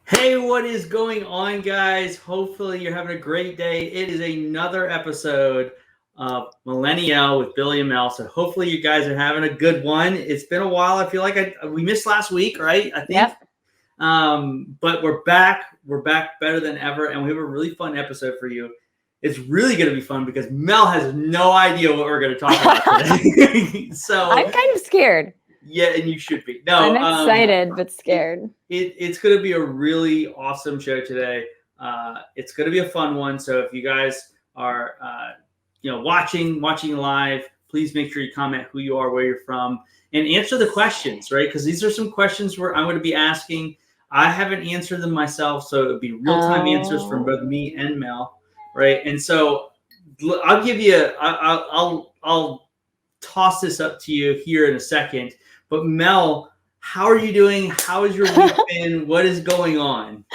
Hey, what is going on, guys? Hopefully, you're having a great day. It is another episode of Millennial with Billy and Mel. So, hopefully, you guys are having a good one. It's been a while. I feel like we missed last week, right? I think. Yep. But we're back. We're back better than ever, and we have a really fun episode for you. It's really going to be fun because Mel has no idea what we're going to talk about today. So I'm kind of scared. Yeah, and you should be. No, I'm excited but scared. It's going to be a really awesome show today. It's going to be a fun one. So if you guys are, watching live, please make sure you comment who you are, where you're from, and answer the questions, right? Because these are some questions where I'm going to be asking. I haven't answered them myself, so it'll be real-time answers from both me and Mel, right? And so I'll give you. I'll toss this up to you here in a second. But Mel, how are you doing? How has your week been? What is going on?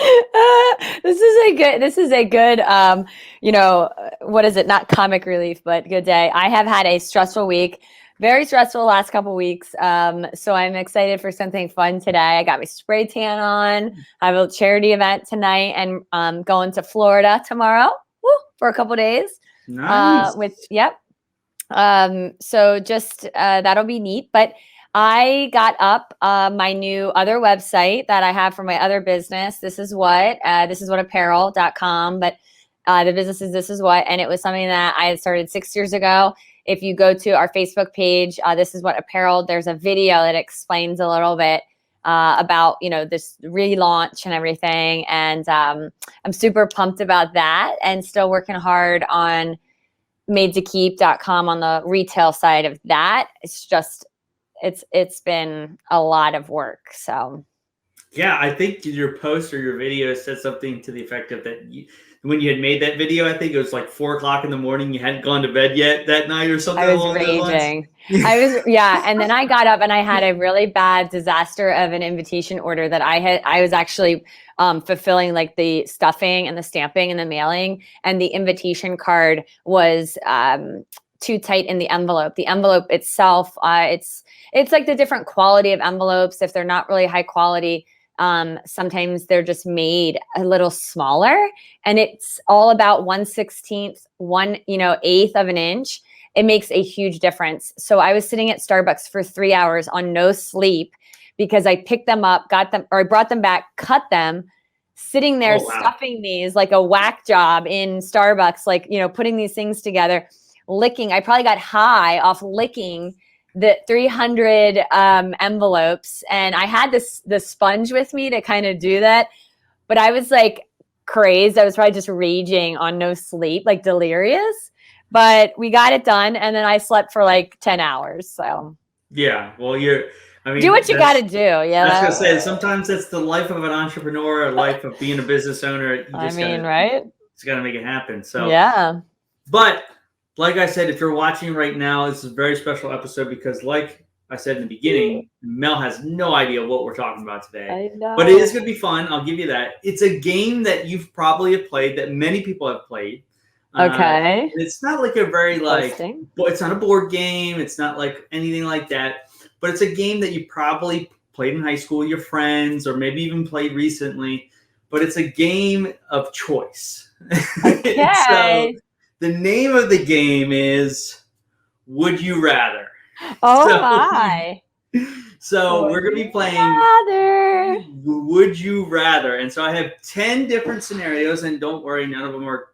This is a good, what is it? Not comic relief, but good day. I have had a stressful week, very stressful last couple weeks. So I'm excited for something fun today. I got my spray tan on. I have a charity event tonight and going to Florida tomorrow for a couple days. Nice. So just that'll be neat. But I got up my new other website that I have for my other business. This is what apparel.com, but the business is This Is What, and it was something that I had started 6 years ago. If you go to our Facebook page, This Is What Apparel, there's a video that explains a little bit about, this relaunch and everything. And I'm super pumped about that and still working hard on madetokeep.com on the retail side of that. It's been a lot of work. So yeah, I think your post or your video said something to the effect of that when you had made that video, I think it was like 4:00 in the morning. You hadn't gone to bed yet that night or something. I was raging. And then I got up and I had a really bad disaster of an invitation order that I was actually fulfilling, like the stuffing and the stamping and the mailing, and the invitation card was too tight in the envelope. The envelope itself, it's like the different quality of envelopes. If they're not really high quality, sometimes they're just made a little smaller, and it's all about 1/16, 1/8 of an inch. It makes a huge difference. So I was sitting at Starbucks for 3 hours on no sleep because I picked them up, I brought them back, cut them, sitting there stuffing these like a whack job in Starbucks, like, putting these things together, licking. I probably got high off licking the 300 envelopes, and I had the sponge with me to kind of do that, but I was like crazed. I was probably just raging on no sleep, like delirious, but we got it done, and then I slept for like 10 hours. So yeah, well, do what you got to do. Yeah, I was gonna say, sometimes that's the life of an entrepreneur, a life of being a business owner. Right? It's got to make it happen. So yeah, but like I said, if you're watching right now, this is a very special episode because, like I said in the beginning, Mel has no idea what we're talking about today. I know. But it is going to be fun. I'll give you that. It's a game that you've probably have played, that many people have played. Okay. It's not like a very it's not a board game. It's not like anything like that. But it's a game that you probably played in high school with your friends, or maybe even played recently. But it's a game of choice. Okay. So, the name of the game is Would You Rather. My. So we're going to be playing Would You Rather. And so I have 10 different scenarios, and don't worry, none of them are,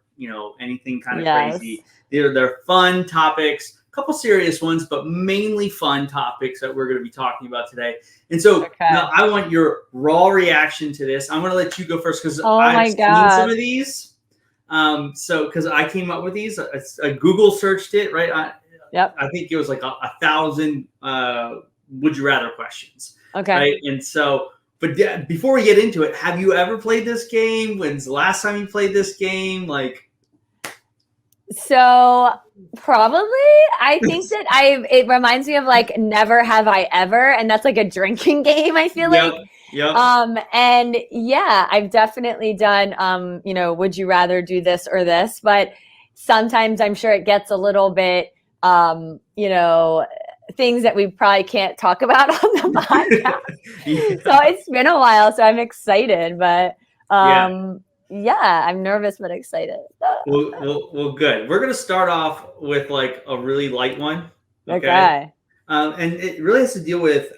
anything kind of crazy. They're fun topics, a couple serious ones, but mainly fun topics that we're going to be talking about today. And so now I want your raw reaction to this. I'm going to let you go first because I've seen some of these. So because I came up with these, I Google searched it, right? I think it was like 1,000 would you rather questions. Okay. Right. And so, but before we get into it, have you ever played this game? When's the last time you played this game? So probably, I think that it reminds me of like Never Have I Ever, and that's like a drinking game, I feel like. Yep. And yeah, I've definitely done, would you rather do this or this, but sometimes I'm sure it gets a little bit, things that we probably can't talk about on the podcast. So it's been a while, so I'm excited, but Yeah. Yeah, I'm nervous but excited. Well, good. We're gonna start off with like a really light one, okay? Okay. And it really has to deal with,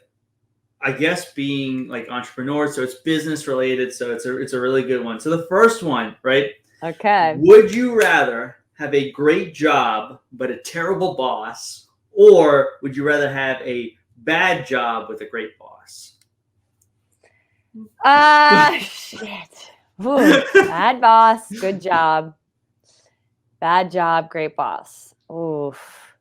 I guess, being like entrepreneurs. So it's business related. So it's a really good one. So the first one, right? Okay. Would you rather have a great job but a terrible boss, or would you rather have a bad job with a great boss? Shit. Ooh, bad boss, good job. Bad job, great boss. Oof.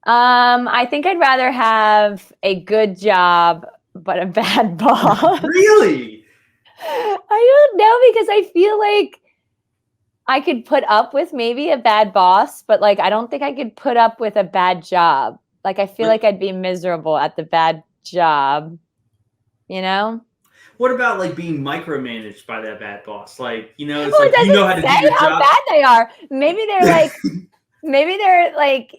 I think I'd rather have a good job but a bad boss. Really? I don't know because I feel like I could put up with maybe a bad boss, but like I don't think I could put up with a bad job. Like I feel like I'd be miserable at the bad job, you know? What about like being micromanaged by that bad boss? Like, it's Well, it like you know how doesn't to do say your how job. bad they are. Maybe they're like,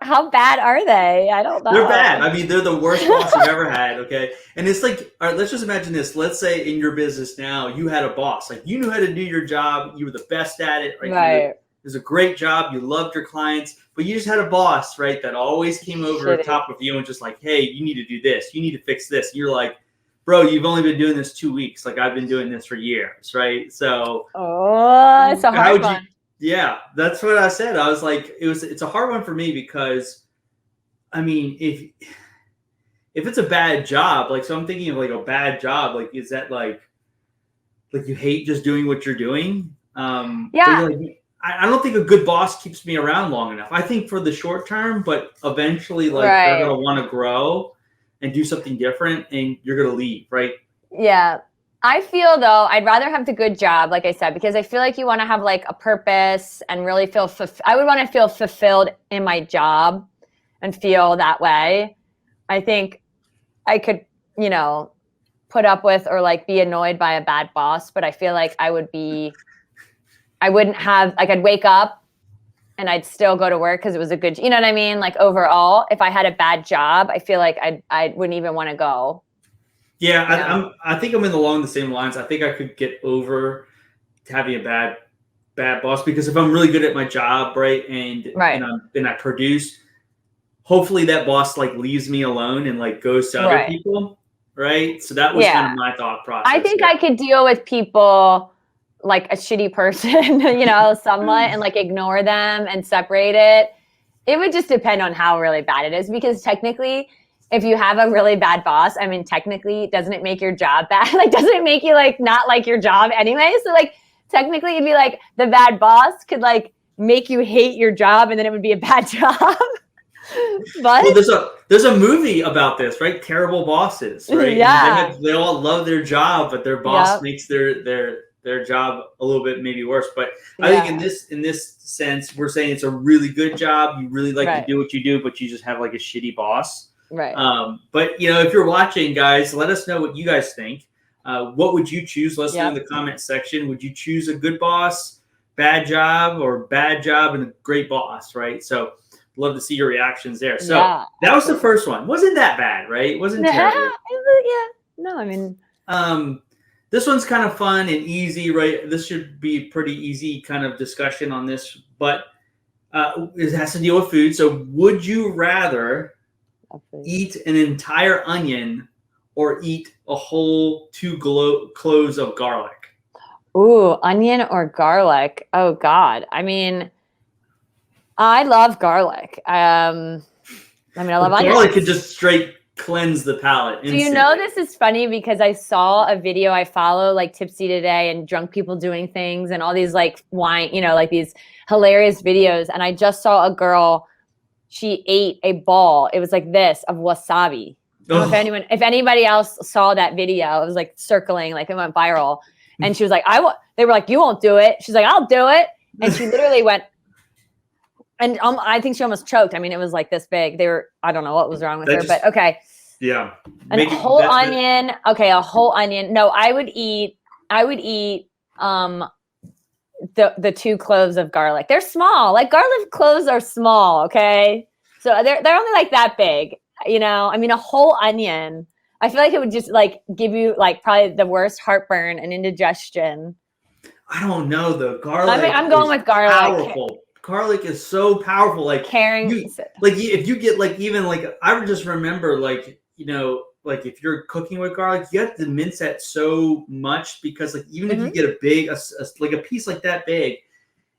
how bad are they? I don't They're bad. know. I mean, they're the worst boss you've ever had. Okay, and it's like, all right, let's just imagine this. Let's say in your business now, you had a boss. Like you knew how to do your job. You were the best at it. Right? Right. It was a great job. You loved your clients, but you just had a boss, right? That always came over Shitty. top of you and just like, hey, you need to do this. You need to fix this. And you're like, bro, you've only been doing this 2 weeks. Like I've been doing this for years, right? So, Oh, it's a how hard would you? one. Yeah, that's what I said. I was like, it's a hard one for me because, I mean, if it's a bad job, like, so I'm thinking of like a bad job, like, is that like you hate just doing what you're doing? But Yeah. you're like, I don't think a good boss keeps me around long enough. I think for the short term, but eventually, like, they're Right. gonna want to grow and do something different, and you're gonna leave, right? Yeah. I feel though, I'd rather have the good job, like I said, because I feel like you want to have like a purpose and really feel, I would want to feel fulfilled in my job and feel that way. I think I could, put up with or like be annoyed by a bad boss, but I feel like I wouldn't have, like, I'd wake up and I'd still go to work because it was a good, you know what I mean? Like overall, if I had a bad job, I feel like I wouldn't even want to go. Yeah, You know? I think I'm in along the same lines. I think I could get over having a bad boss because if I'm really good at my job, right, Right. and I produce, hopefully that boss like leaves me alone and like goes to other Right. people, right? So that was kind Yeah. of my thought I process think here. I could deal with people like a shitty person, somewhat, and like ignore them and separate it. It would just depend on how really bad it is because technically, if you have a really bad boss, I mean, technically, doesn't it make your job bad? Like, doesn't it make you like not like your job anyway? So, like, technically, it'd be like the bad boss could like make you hate your job and then it would be a bad job. But Well, there's a movie about this, right? Terrible bosses, right? And yeah. they all love their job, but their boss Yep. makes their job a little bit maybe worse. But I think Yeah. in this sense, we're saying it's a really good job. You really like to Right. do what you do, but you just have like a shitty boss. Right. But if you're watching, guys, let us know what you guys think. What would you choose? Let us know in the comment section. Would you choose a good boss, bad job, or bad job and a great boss? Right. So love to see your reactions there. So Yeah. that was the first one. Wasn't that bad, right? It wasn't terrible. Yeah. No, I mean, This one's kind of fun and easy, right? This should be pretty easy kind of discussion on this, but it has to deal with food. So would you rather eat an entire onion or eat a whole two cloves of garlic? ooh, onion or garlic. Oh God. I mean, I love garlic. I love onions. Garlic could just straight cleanse the palate instantly. This is funny because I saw a video. I follow like Tipsy Today and drunk people doing things and all these like wine, like these hilarious videos. And I just saw a girl, she ate a ball. It was like this of wasabi. I don't know if anybody else saw that video. It was like circling, like it went viral. And she was like, they were like, you won't do it. She's like, I'll do it. And she literally went, and I think she almost choked. I mean, it was like this big. I don't know what was wrong with her, but okay. Yeah. A whole onion. Okay, a whole onion. No, I would eat the 2 cloves of garlic. They're small. Like garlic cloves are small, okay? So they're only like that big, I mean, a whole onion. I feel like it would just like give you like probably the worst heartburn and indigestion. I don't know though. Garlic I'm going is with garlic. powerful. Garlic is so powerful. Like Caring. if you get like even like I would just remember like like if you're cooking with garlic, you have to mince that so much because like even if you get a big like a piece like that big,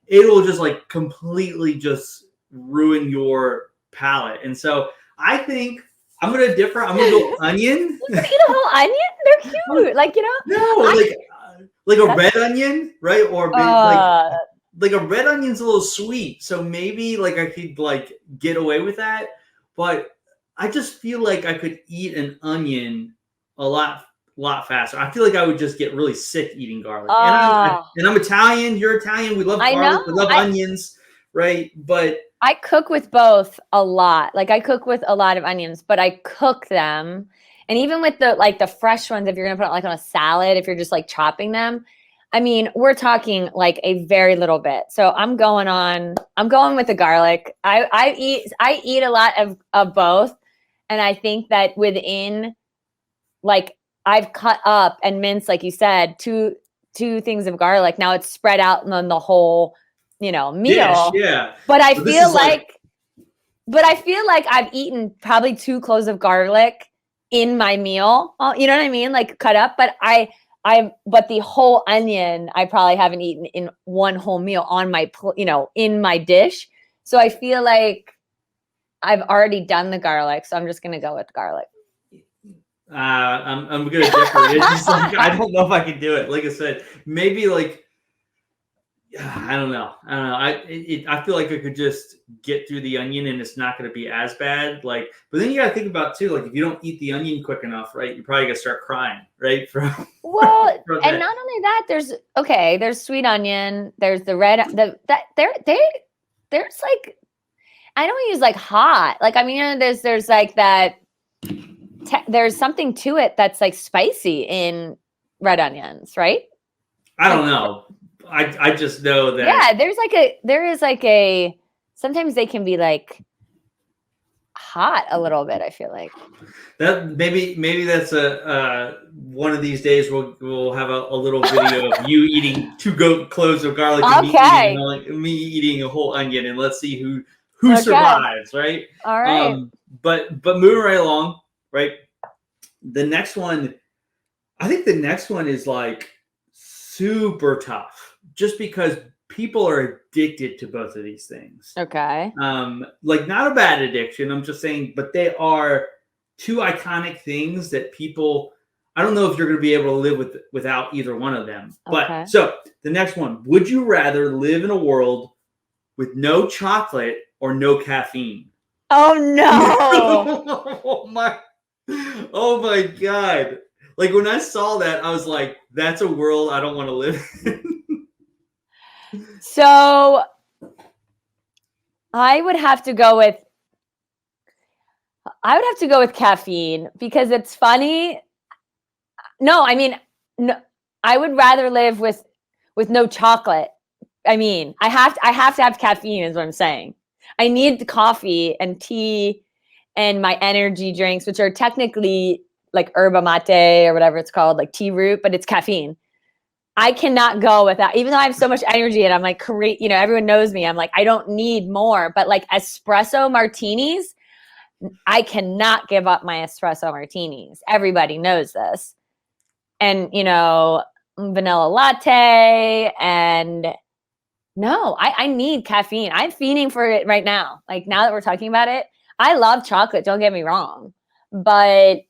it'll just like completely just ruin your palate. And so I think I'm gonna differ. I'm gonna go onion. You can eat a whole onion? They're cute. Like No, like a red onion, right? Or maybe like a red onion's a little sweet, so maybe like I could like get away with that. But I just feel like I could eat an onion a lot faster. I feel like I would just get really sick eating garlic. And I'm Italian. You're Italian. We love garlic. We love onions, right? But I cook with both a lot. Like I cook with a lot of onions, but I cook them. And even with the fresh ones, if you're gonna put it like on a salad, if you're just like chopping them, I mean, we're talking like a very little bit. So I'm going with the garlic. I eat a lot of both. And I think that within, like, I've cut up and minced, like you said, two things of garlic. Now it's spread out on the whole, meal. Dish, yeah. But I feel like I've eaten probably 2 cloves of garlic in my meal. You know what I mean? Like cut up. But but the whole onion, I probably haven't eaten in one whole meal on my, in my dish. So I feel like I've already done the garlic, so I'm just gonna go with garlic. I'm gonna differ. It's just like I don't know if I can do it. Like I said, maybe like I don't know. I feel like I could just get through the onion and it's not gonna be as bad. Like, but then you gotta think about too. Like, if you don't eat the onion quick enough, right, you're probably gonna start crying, right? And not only that, there's sweet onion. There's the red. There's like. I don't use like hot. Like, I mean, there's like that. There's something to it that's like spicy in red onions, right? I don't know. I just know that. Yeah, there is like a. Sometimes they can be like hot a little bit. I feel like that maybe that's a one of these days we'll have a little video of you eating 2 cloves of garlic and me eating a whole onion, and let's see who survives, right? All right. But moving right along, right? The next one, I think the next one is like super tough, just because people are addicted to both of these things. Okay. Like not a bad addiction. I'm just saying, but they are 2 iconic things that people. I don't know if you're going to be able to live without either one of them. But so the next one: would you rather live in a world with no chocolate or no caffeine? Oh no! Oh my God! Like when I saw that, I was like, "That's a world I don't want to live in." So I would have to go with caffeine because it's funny. No, I mean, no, I would rather live with no chocolate. I mean, I have to have caffeine is what I'm saying. I need the coffee and tea and my energy drinks, which are technically like yerba mate or whatever it's called, like tea root, but it's caffeine. I cannot go without, even though I have so much energy and I'm like, everyone knows me. I'm like, I don't need more, but like espresso martinis, I cannot give up my espresso martinis. Everybody knows this. And, vanilla latte and no, I need caffeine. I'm fiending for it right now. Like now that we're talking about it, I love chocolate. Don't get me wrong, but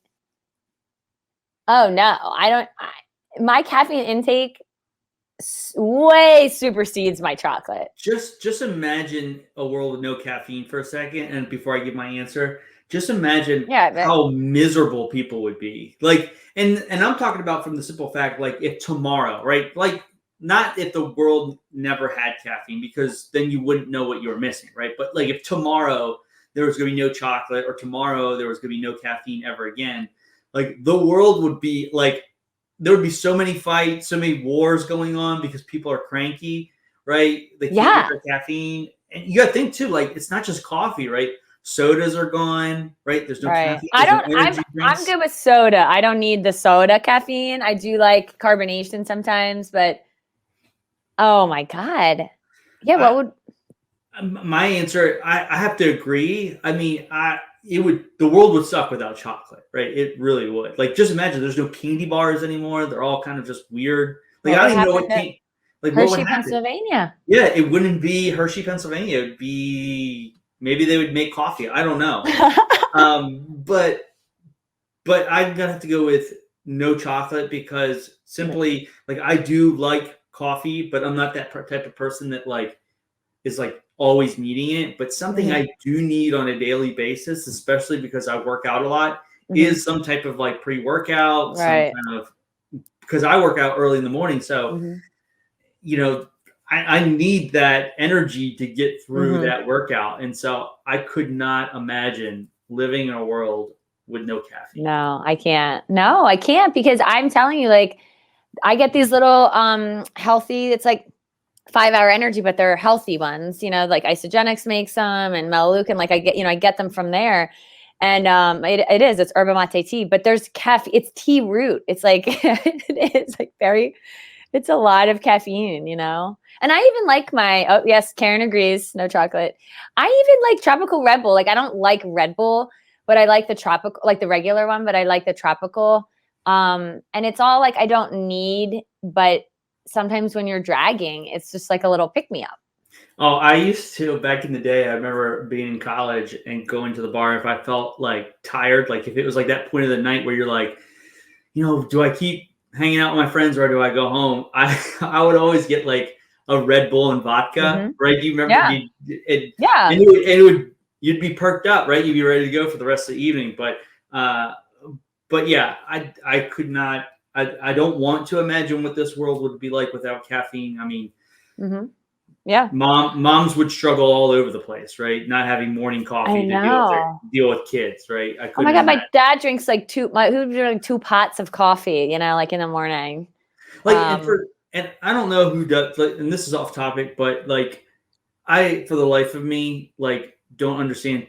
oh no, my caffeine intake way supersedes my chocolate. Just imagine a world with no caffeine for a second, and before I give my answer, just imagine how miserable people would be. Like, and I'm talking about from the simple fact, like if tomorrow, right, like. Not if the world never had caffeine, because then you wouldn't know what you were missing, right? But like if tomorrow there was going to be no chocolate, or tomorrow there was going to be no caffeine ever again, like the world would be like, there would be so many fights, so many wars going on because people are cranky, right? They can't get their caffeine. And you got to think too, like it's not just coffee, right? Sodas are gone, right? There's no Right. caffeine. There's no energy I'm drinks. good with soda. I don't need the soda caffeine. I do like carbonation sometimes, but oh my God. Yeah, what I, would my answer, I have to agree. I mean, the world would suck without chocolate, right? It really would. Like, just imagine there's no candy bars anymore. They're all kind of just weird. Like, what I would don't even know happen what to like, what would Hershey, happen? Pennsylvania? Yeah, it wouldn't be Hershey, Pennsylvania. It'd be maybe they would make coffee. I don't know. But I'm gonna have to go with no chocolate because simply like I do like coffee, but I'm not that type of person that like is like always needing it. But something Mhm. I do need on a daily basis, especially because I work out a lot, Mhm. is some type of like pre-workout, some Right. kind of because I work out early in the morning. So, Mhm. you know, I need that energy to get through Mhm. that workout. And so I could not imagine living in a world with no caffeine. No, I can't. No, I can't because I'm telling you, like, I get these little healthy, it's like 5-hour energy, but they're healthy ones, like Isogenics makes them and Melaleucan, like I get them from there. And it's yerba mate tea, but there's caffeine, it's tea root. It's like, it is like it's a lot of caffeine. And I even like oh yes, Karen agrees, no chocolate. I even like tropical Red Bull. Like I don't like Red Bull, but I like the tropical, like the regular one, but I like the tropical. And it's all like I don't need, but sometimes when you're dragging, it's just like a little pick me up. Oh, I used to back in the day. I remember being in college and going to the bar if I felt like tired, like if it was like that point of the night where you're like, do I keep hanging out with my friends or do I go home? I would always get like a Red Bull and vodka, Mm-hmm. right? Do you remember? Yeah. Yeah. And you'd be perked up, right? You'd be ready to go for the rest of the evening. But yeah, I could not. I don't want to imagine what this world would be like without caffeine. I mean, Mm-hmm. Yeah. moms would struggle all over the place, right? Not having morning I coffee to know. deal with kids, right? I Oh my couldn't God, imagine. my dad drinks like who's doing 2 pots of coffee, like in the morning. Like, and I don't know who does, like, and this is off topic, but like, for the life of me, like, don't understand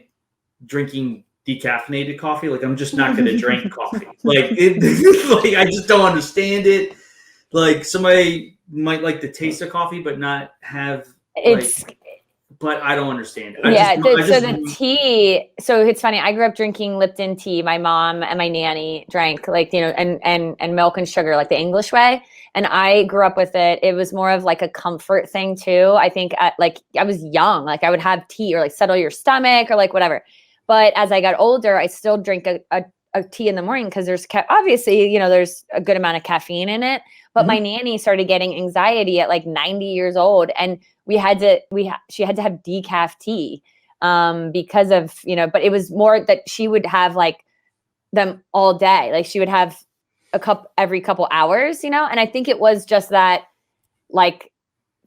drinking decaffeinated coffee. Like, I'm just not going to drink coffee. Like, like, I just don't understand it. Like, somebody might like the taste of coffee, but not have like, It's but I don't understand it. Yeah, so the tea. So it's funny. I grew up drinking Lipton tea. My mom and my nanny drank like and milk and sugar like the English way. And I grew up with it. It was more of like a comfort thing too. I think like I was young, like I would have tea or like settle your stomach or like whatever. But as I got older, I still drink a tea in the morning because obviously there's a good amount of caffeine in it. But my nanny started getting anxiety at like 90 years old, and she had to have decaf tea because of but it was more that she would have like them all day, like she would have a cup every couple hours, and I think it was just that like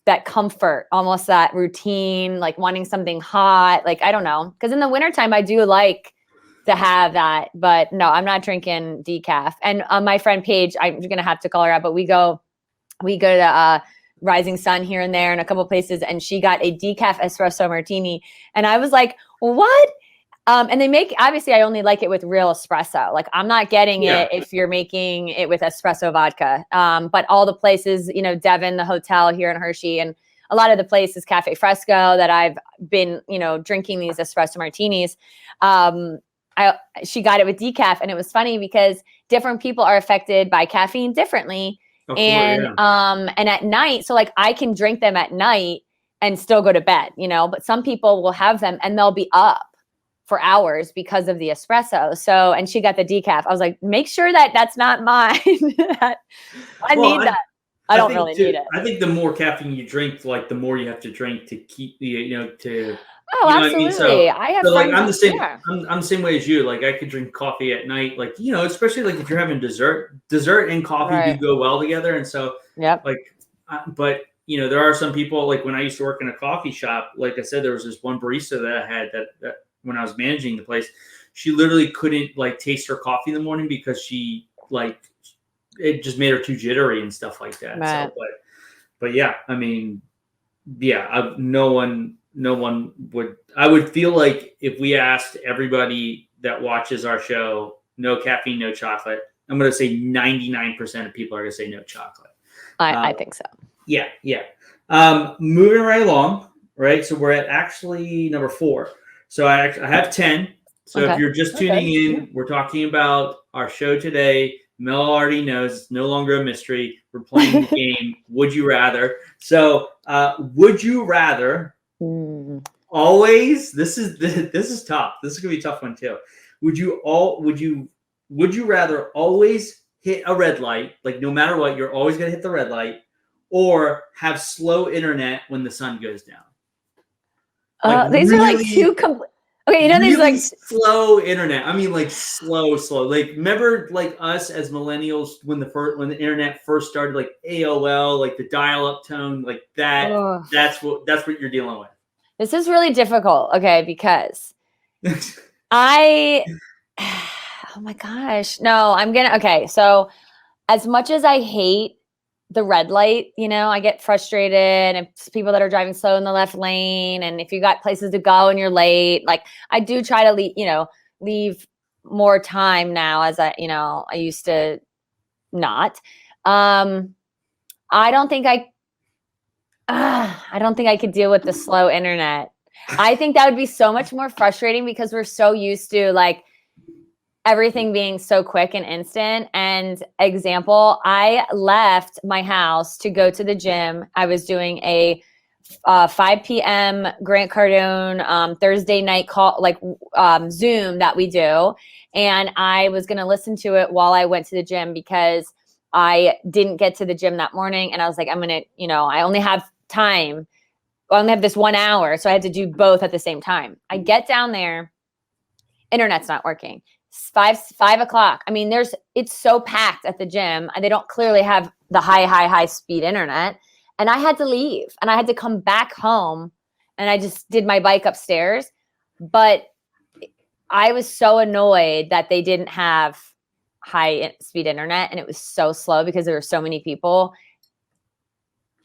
that comfort, almost that routine, like wanting something hot, like I don't know, because in the wintertime I do like to have that, but no, I'm not drinking decaf. And my friend Paige, I'm gonna have to call her out, but we go to Rising Sun here and there and a couple places, and she got a decaf espresso martini, and I was like, what? And they make, obviously I only like it with real espresso. Like I'm not getting it if you're making it with espresso vodka. But all the places, Devon, the hotel here in Hershey, and a lot of the places, Cafe Fresco, that I've been, drinking these espresso martinis. She got it with decaf, and it was funny because different people are affected by caffeine differently. And at night, so like I can drink them at night and still go to bed, but some people will have them and they'll be up for hours because of the espresso. So, and she got the decaf. I was like, make sure that that's not mine. I need that. I don't really need it. I think the more caffeine you drink, like the more you have to drink to keep to. Oh, absolutely. What I mean? I have friends. Like I'm the same. Yeah. I'm the same way as you. Like I could drink coffee at night. Like especially like if you're having dessert and coffee do go well together. And so, like, but there are some people, like when I used to work in a coffee shop. Like I said, there was this one barista that I had that when I was managing the place, she literally couldn't like taste her coffee in the morning because she like it just made her too jittery and stuff like that. Right. So, but yeah, I mean, yeah, no one no one would. I would feel like if we asked everybody that watches our show, no caffeine, no chocolate, I'm going to say 99% of people are going to say no chocolate. I think so. Yeah. Moving right along, right? So we're at actually number 4. So I have 10. So if you're just tuning in, we're talking about our show today. Mel already knows it's no longer a mystery. We're playing the game, Would You Rather. So would you rather always, this is tough. This is going to be a tough one too. Would you rather always hit a red light, like no matter what, you're always going to hit the red light, or have slow internet when the sun goes down? Like these really, are like two okay, you know, these really like slow internet. I mean, like slow. Like remember, like us as millennials when the internet first started, like AOL, like the dial-up tone, like that. Ugh. That's what you're dealing with. This is really difficult. Okay, because oh my gosh, no, okay. So as much as I hate the red light, you know, I get frustrated, and people that are driving slow in the left lane, and if you got places to go and you're late, like I do try to leave more time now, as I used to not. I don't think I could deal with the slow internet. I think that would be so much more frustrating because we're so used to like everything being so quick and instant. And example, I left my house to go to the gym. I was doing a 5 p.m. Grant Cardone Thursday night call, like Zoom that we do. And I was going to listen to it while I went to the gym because I didn't get to the gym that morning. And I was like, I'm going to, I only have time. I only have this 1 hour. So I had to do both at the same time. I get down there, internet's not working. 5 o'clock. I mean, it's so packed at the gym. They don't clearly have the high speed internet. And I had to leave and I had to come back home, and I just did my bike upstairs. But I was so annoyed that they didn't have high speed internet and it was so slow because there were so many people.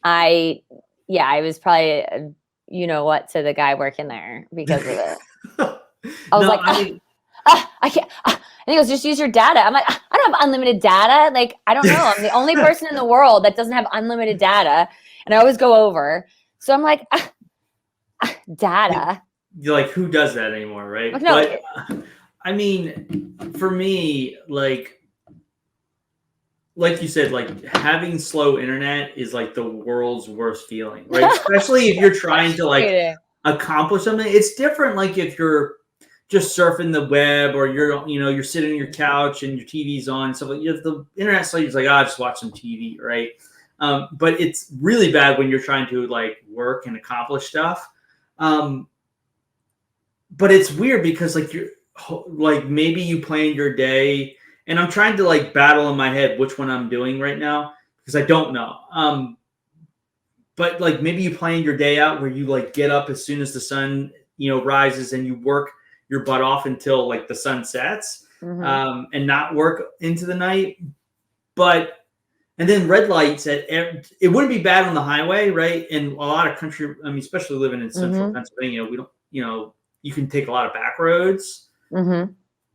I was probably, to the guy working there because of it. I was I can't. And he goes, just use your data. I'm like, I don't have unlimited data. Like, I don't know. I'm the only person in the world that doesn't have unlimited data. And I always go over. So I'm like, data. You're like, who does that anymore, right? Like, no. But, I mean, for me, like you said, like having slow internet is like the world's worst feeling, right? Especially if you're trying to like accomplish something. It's different. Like if you're just surfing the web, or you're sitting on your couch and your TV's on. So if the internet's slow, you're like, just watch some TV, right? But it's really bad when you're trying to like work and accomplish stuff. But it's weird because like you're like maybe you plan your day, and I'm trying to like battle in my head which one I'm doing right now because I don't know. But like maybe you plan your day out where you like get up as soon as the sun rises and you work your butt off until like the sun sets, and not work into the night. And then red lights it wouldn't be bad on the highway, right? And a lot of country, I mean, especially living in central Pennsylvania, we don't, you can take a lot of back roads,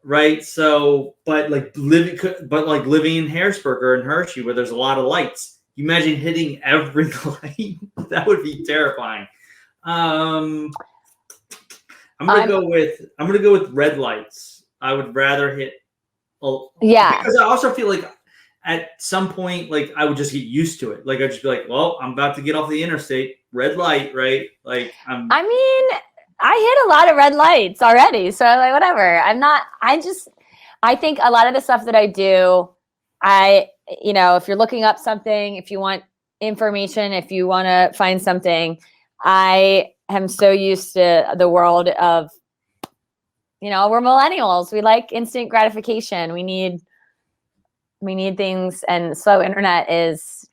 right? So, but living in Harrisburg or in Hershey where there's a lot of lights, you imagine hitting every light. That would be terrifying. I'm gonna go with red lights. I would rather hit. Because I also feel like at some point, like I would just get used to it. Like I'd just be like, well, I'm about to get off the interstate, red light, right? Like I hit a lot of red lights already, so like whatever. I think a lot of the stuff that I do, if you're looking up something, if you want information, if you want to find something, I am so used to the world of, we're millennials. We like instant gratification. We need things, and slow internet is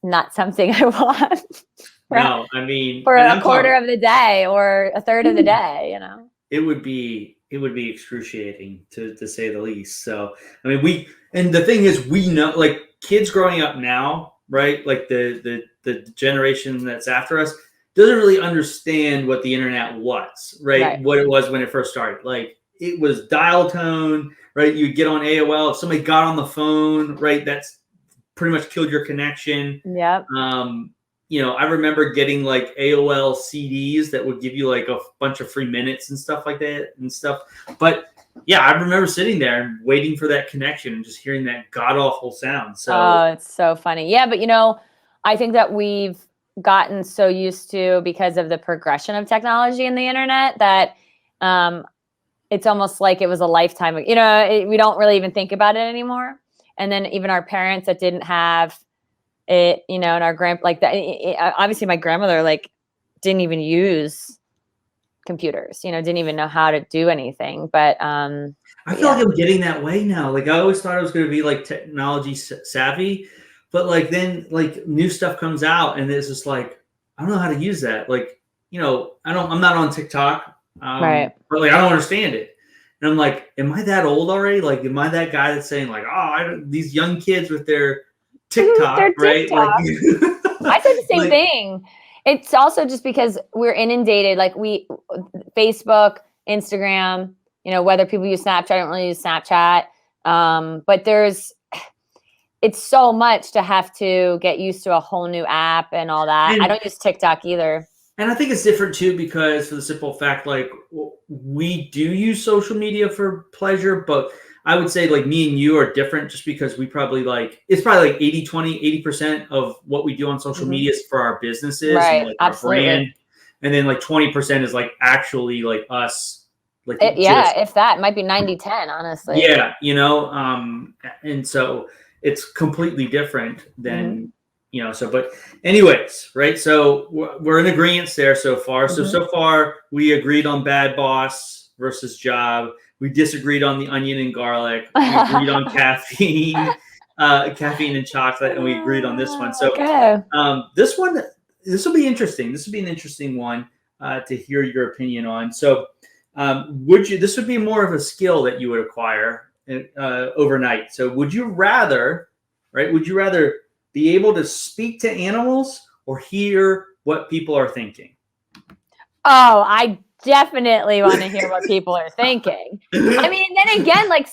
not something I want. No, I mean, for a quarter of the day or a third of the day, It would be excruciating to say the least. So, I mean, and the thing is, we know, like kids growing up now, right? Like the generation that's after us, doesn't really understand what the internet was, right? Right. What it was when it first started. Like it was dial tone, right? You'd get on AOL. If somebody got on the phone, right, that's pretty much killed your connection. Yep. I remember getting like AOL CDs that would give you like a bunch of free minutes and stuff like that and stuff. But yeah, I remember sitting there and waiting for that connection and just hearing that god awful sound. So Oh, it's so funny. Yeah, but I think that we've gotten so used to, because of the progression of technology and the internet, that it's almost like it was a lifetime. We don't really even think about it anymore. And then even our parents that didn't have it, and our obviously my grandmother didn't even use computers, didn't even know how to do anything. But I feel like I'm getting that way now. Like I always thought I was going to be like technology savvy, but like then like new stuff comes out and it's just like, I don't know how to use that. Like, I'm not on TikTok, right. but like, I don't understand it. And I'm like, am I that old already? Like, am I that guy that's saying like, these young kids with their TikTok, right? TikTok. Like, I said the same thing. It's also just because we're inundated, like Facebook, Instagram, whether people use Snapchat, I don't really use Snapchat. But it's so much to have to get used to a whole new app and all that. I don't use TikTok either. And I think it's different too, because for the simple fact, like we do use social media for pleasure, but I would say like me and you are different just because we probably it's probably like 80-20, 80% of what we do on social media is for our businesses and like our brand. And then like 20% is like actually like us. Like if that, it might be 90-10, honestly. Yeah, and so it's completely different than but anyways, right? So we're in agreement there so far. So far we agreed on bad boss versus job. We disagreed on the onion and garlic. We agreed on caffeine and chocolate, and we agreed on this one. So this will be interesting. This will be an interesting one to hear your opinion on. So this would be more of a skill that you would acquire overnight. So would you rather be able to speak to animals or hear what people are thinking? Oh, I definitely want to hear what people are thinking. I mean, then again, like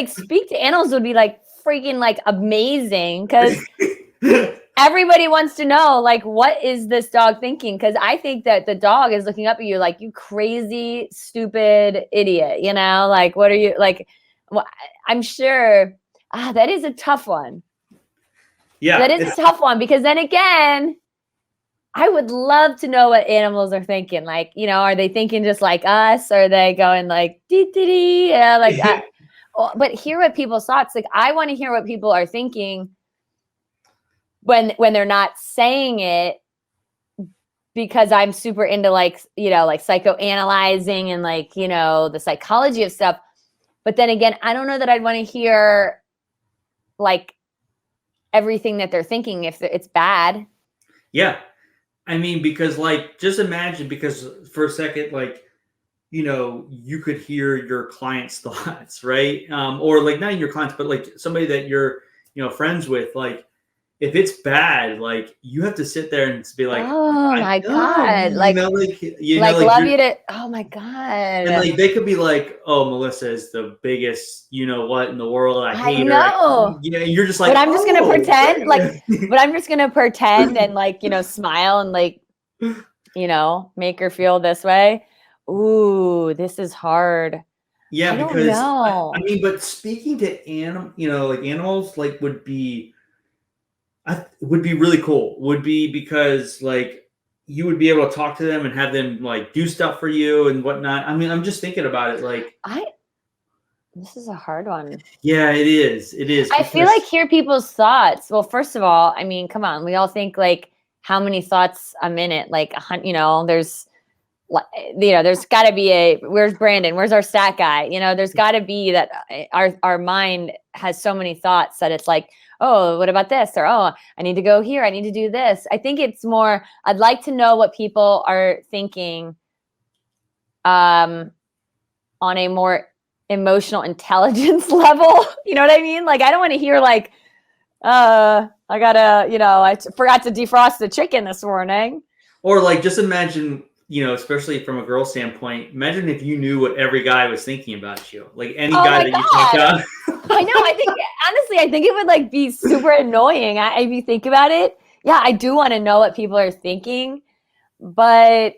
speak to animals would be like freaking like amazing, because everybody wants to know like, what is this dog thinking? Because I think that the dog is looking up at you like, you crazy, stupid idiot, like, what are you like? Well, I'm sure that is a tough one. Yeah, that is a tough one, because then again, I would love to know what animals are thinking. Like, are they thinking just like us? Or are they going like, dee, dee, dee, like that? But hear what people's thoughts. Like, I want to hear what people are thinking when they're not saying it, because I'm super into like psychoanalyzing and like, the psychology of stuff. But then again, I don't know that I'd want to hear like everything that they're thinking if it's bad. Yeah. I mean, because like, just imagine, because for a second, like, you could hear your client's thoughts, right? Or like not even your clients, but like somebody that you're, friends with, like, if it's bad, like you have to sit there and be like, oh my God, love you to, oh my God. And like, they could be like, oh, Melissa is the biggest, what in the world. I hate her. Know. You're just like, but I'm just going to pretend but I'm just going to pretend and like, smile and like, make her feel this way. Ooh, this is hard. Yeah, because I mean, but speaking to animals, like would be really cool. Would be because like you would be able to talk to them and have them like do stuff for you and whatnot. I mean, I'm just thinking about it. Like, this is a hard one. Yeah, it is. It is. I feel like hear people's thoughts. Well, first of all, I mean, come on. We all think like how many thoughts a minute? Like, there's got to be where's Brandon? Where's our stat guy? There's got to be that our mind has so many thoughts that it's like, oh, what about this? Or, oh, I need to go here. I need to do this. I think it's more, I'd like to know what people are thinking on a more emotional intelligence level. You know what I mean? Like, I don't want to hear like, I gotta, I forgot to defrost the chicken this morning. Or like, just imagine, especially from a girl standpoint, imagine if you knew what every guy was thinking about you. Like any guy that you talk out. I know. I think honestly, I think it would like be super annoying. If you think about it, yeah, I do want to know what people are thinking, but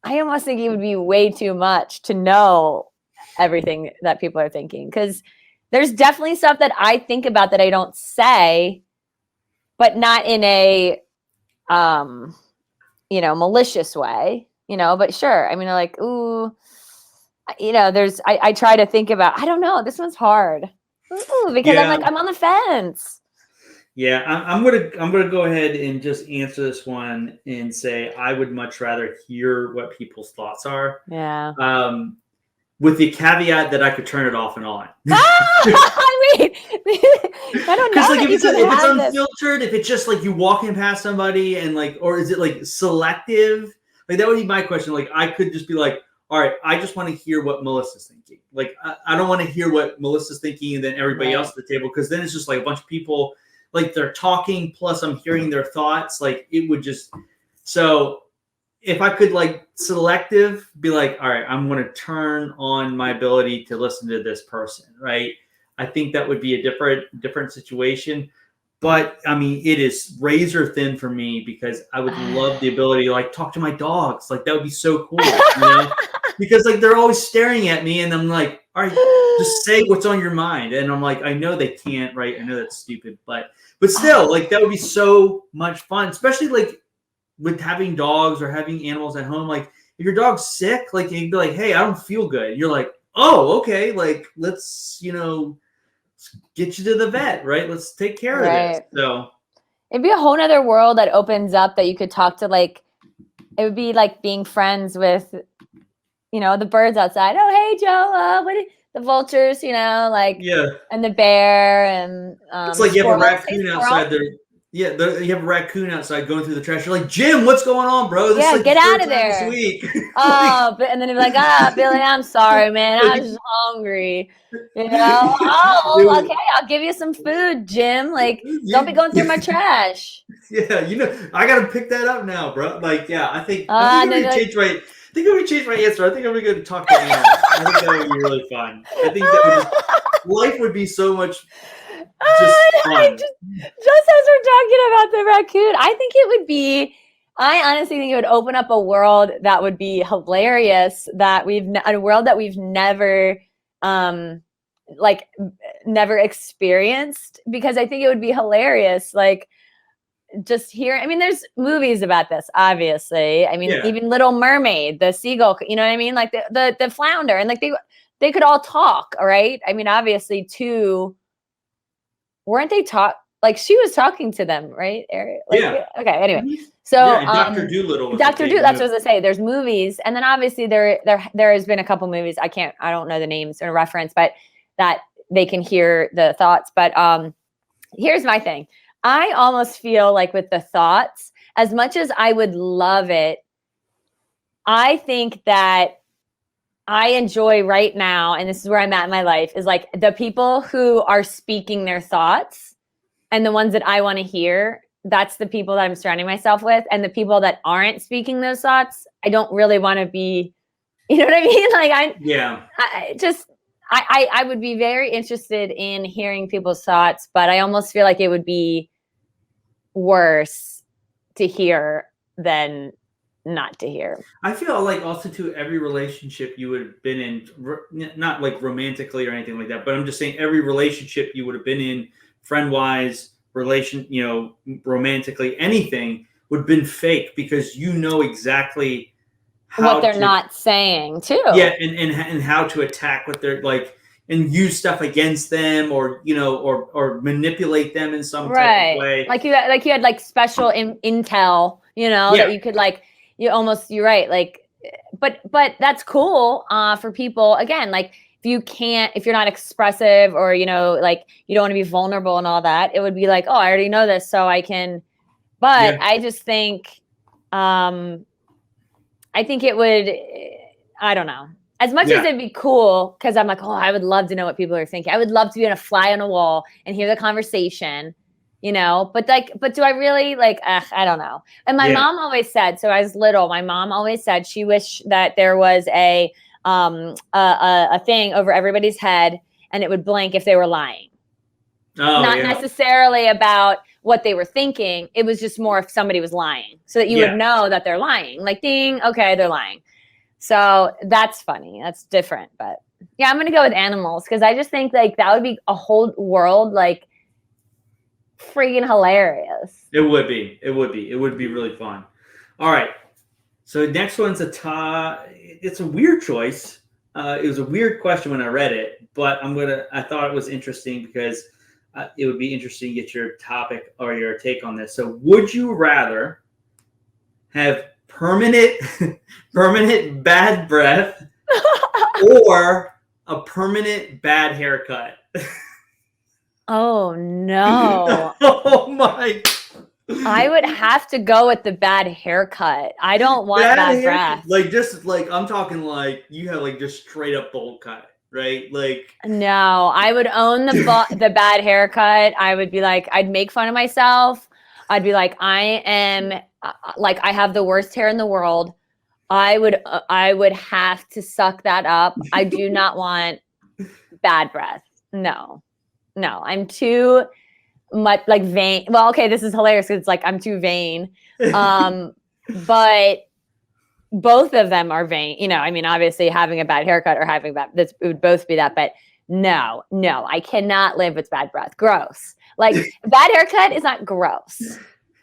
I almost think it would be way too much to know everything that people are thinking, because there's definitely stuff that I think about that I don't say, but not in a malicious way, but sure. I mean, like, ooh, I try to think about, I don't know, this one's hard. Ooh, because I'm on the fence. Yeah, I'm gonna go ahead and just answer this one and say I would much rather hear what people's thoughts are. Yeah. With the caveat that I could turn it off and on. I mean, I don't know. Like if it's unfiltered, if it's just like you walking past somebody and like, or is it like selective? Like that would be my question. Like I could just be like, all right, I just want to hear what Melissa's thinking. Like I don't want to hear what Melissa's thinking and then everybody else at the table, because then it's just like a bunch of people, like they're talking plus I'm hearing their thoughts. Like it would just, so if I could like selective, be like, all right, I'm going to turn on my ability to listen to this person, right? I think that would be a different situation. But I mean, it is razor thin for me because I would love the ability to like talk to my dogs. Like that would be so cool, because like they're always staring at me and I'm like, all right, just say what's on your mind. And I'm like, I know they can't, right? I know that's stupid, but still, like that would be so much fun, especially like with having dogs or having animals at home. Like if your dog's sick, like you'd be like, hey, I don't feel good. You're like, oh, okay. Like let's, get you to the vet, right? Let's take care of this. So it'd be a whole nother world that opens up that you could talk to. Like it would be like being friends with, the birds outside. Oh, hey, Joe, the vultures, and the bear and it's like you have a raccoon outside there. Yeah, you have a raccoon outside going through the trash. You're like, Jim, what's going on, bro? This is like get out of there. This week. And then he'd be like, Billy, I'm sorry, man. I was just hungry. Oh, okay, I'll give you some food, Jim. Like, don't be going through my trash. Yeah, I gotta pick that up now, bro. Like, yeah, I think I'm gonna change my. I think I'm gonna change my answer. I think I'm gonna go talk to animals. I think that would be really fun. I think that life would be so much. Just as we're talking about the raccoon, I think it would be. I honestly think it would open up a world that would be hilarious. A world that we've never, never experienced. Because I think it would be hilarious. Like, just hear. I mean, there's movies about this, obviously. I mean, even Little Mermaid, the seagull. You know what I mean? Like the flounder, and like they could all talk. All right. I mean, obviously, too. Weren't they like she was talking to them, right? Like, okay. Anyway, so Dr. Dolittle. That's what I was gonna say. There's movies, and then obviously there has been a couple movies. I don't know the names or reference, but that they can hear the thoughts. But here's my thing. I almost feel like with the thoughts, as much as I would love it, I think that I enjoy right now, and this is where I'm at in my life, is like the people who are speaking their thoughts and the ones that I want to hear. That's the people that I'm surrounding myself with. And the people that aren't speaking those thoughts, I don't really want to be, you know what I mean? Like I would be very interested in hearing people's thoughts, but I almost feel like it would be worse to hear than not to hear. I feel like also too, every relationship you would have been in, not like romantically or anything like that, but I'm just saying every relationship you would have been in, friend wise, romantically, anything would have been fake, because exactly what they're not saying too. Yeah, and how to attack what they're like, and use stuff against them, or or manipulate them in some type of way. Like you had like special intel, that you could like. You're right. Like, but that's cool for people. Again, like if you're not expressive or, like you don't want to be vulnerable and all that, it would be like, oh, I already know this, so I can, but I just think, I think it would, I don't know. As much as it'd be cool, because I'm like, oh, I would love to know what people are thinking. I would love to be a fly on a wall and hear the conversation. but do I really like, I don't know. And my mom always said, so I was little, my mom always said she wished that there was a thing over everybody's head and it would blink if they were lying. Not necessarily about what they were thinking. It was just more if somebody was lying so that you would know that they're lying. Like, ding, okay, they're lying. So that's funny. That's different. But yeah, I'm going to go with animals because I just think like that would be a whole world like freaking hilarious. It would be. It would be. It would be really fun. All right. So next one's it's a weird choice. It was a weird question when I read it, but I thought it was interesting because it would be interesting to get your topic or your take on this. So would you rather have permanent bad breath or a permanent bad haircut? Oh no. Oh my. I would have to go with the bad haircut. I don't want bad breath. Like just like I'm talking like you have like just straight up bowl cut, right? Like no, I would own the bad haircut. I would be like, I'd make fun of myself. I'd be like, I am like I have the worst hair in the world. I would have to suck that up. I do not want bad breath. No, I'm too much like vain. Well, okay, this is hilarious because it's like I'm too vain. But both of them are vain. I mean, obviously having a bad haircut or having it would both be that. But no, I cannot live with bad breath. Gross. Like bad haircut is not gross.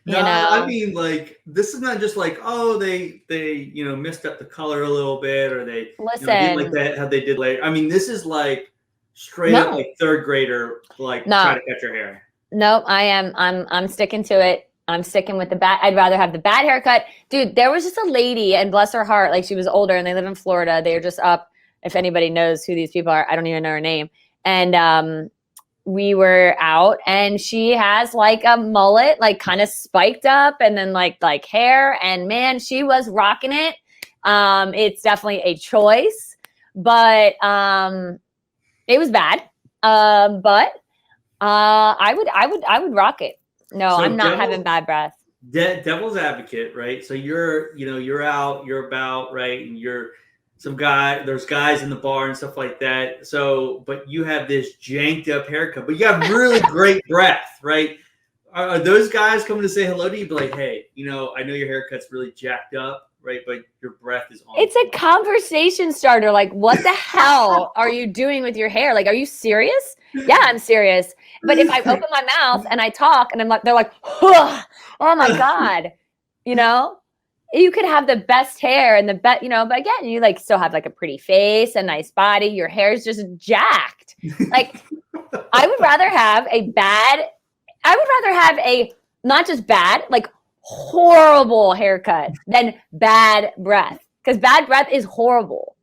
No, I mean, like this is not just like, oh, they messed up the color a little bit, or they didn't like that how they did later. I mean, this is like straight up like third grader, like try to cut your hair. No, I'm sticking to it. I'm sticking with the bad. I'd rather have the bad haircut, dude. There was just a lady, and bless her heart, like she was older, and they live in Florida. They're just up. If anybody knows who these people are, I don't even know her name. And we were out and she has like a mullet, like kind of spiked up and then like hair. And man, she was rocking it. It's definitely a choice, but it was bad. But I would rock it. No, so I'm not having bad breath. Devil's advocate, right? So you're out, you're about, right? And there's guys in the bar and stuff like that. So, but you have this janked up haircut, but you have really great breath, right? Are those guys coming to say hello to you? Be like, hey, I know your haircut's really jacked up, right? But your breath is on. It's a conversation starter. Like, what the hell are you doing with your hair? Like, are you serious? Yeah, I'm serious. But if I open my mouth and I talk and they're like, oh my God, you could have the best hair and but again, you like still have like a pretty face, a nice body. Your hair is just jacked. Like I would rather have a not just bad, like horrible haircut than bad breath. Because bad breath is horrible.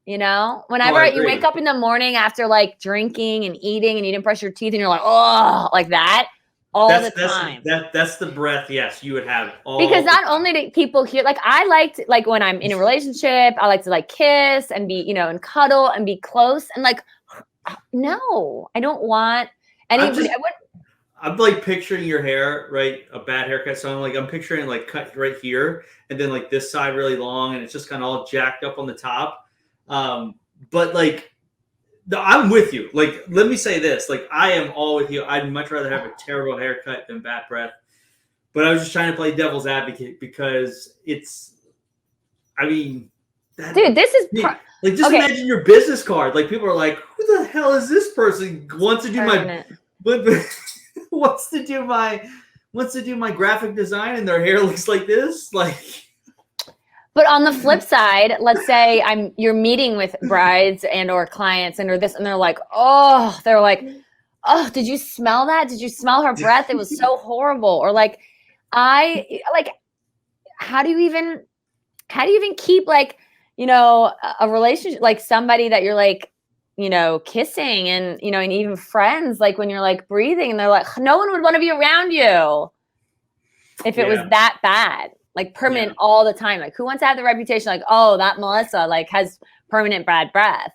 Whenever you wake up in the morning after like drinking and eating and you didn't brush your teeth and you're like, oh, like that. The time. That's the breath. Yes, you would have all. Because not only do people hear, like I liked, like when I'm in a relationship, I like to like kiss and be, and cuddle and be close and like, no, I don't want anybody. I'm like picturing your hair, right? A bad haircut. So I'm picturing like cut right here and then like this side really long and it's just kind of all jacked up on the top. But like, I'm with you. Like, let me say this. Like, I am all with you. I'd much rather have a terrible haircut than bad breath. But I was just trying to play devil's advocate because this is imagine your business card. Like, people are like, who the hell is this person? Wants to do my graphic design and their hair looks like this? Like. But on the flip side, let's say you're meeting with brides and or clients and they're like, oh, did you smell that? Did you smell her breath? It was so horrible. Or like, how do you even keep like, a relationship, like somebody that you're like, kissing and, and even friends, like when you're like breathing and they're like, no one would want to be around you if it was that bad. Like permanent all the time. Like who wants to have the reputation like, oh, that Melissa like has permanent bad breath.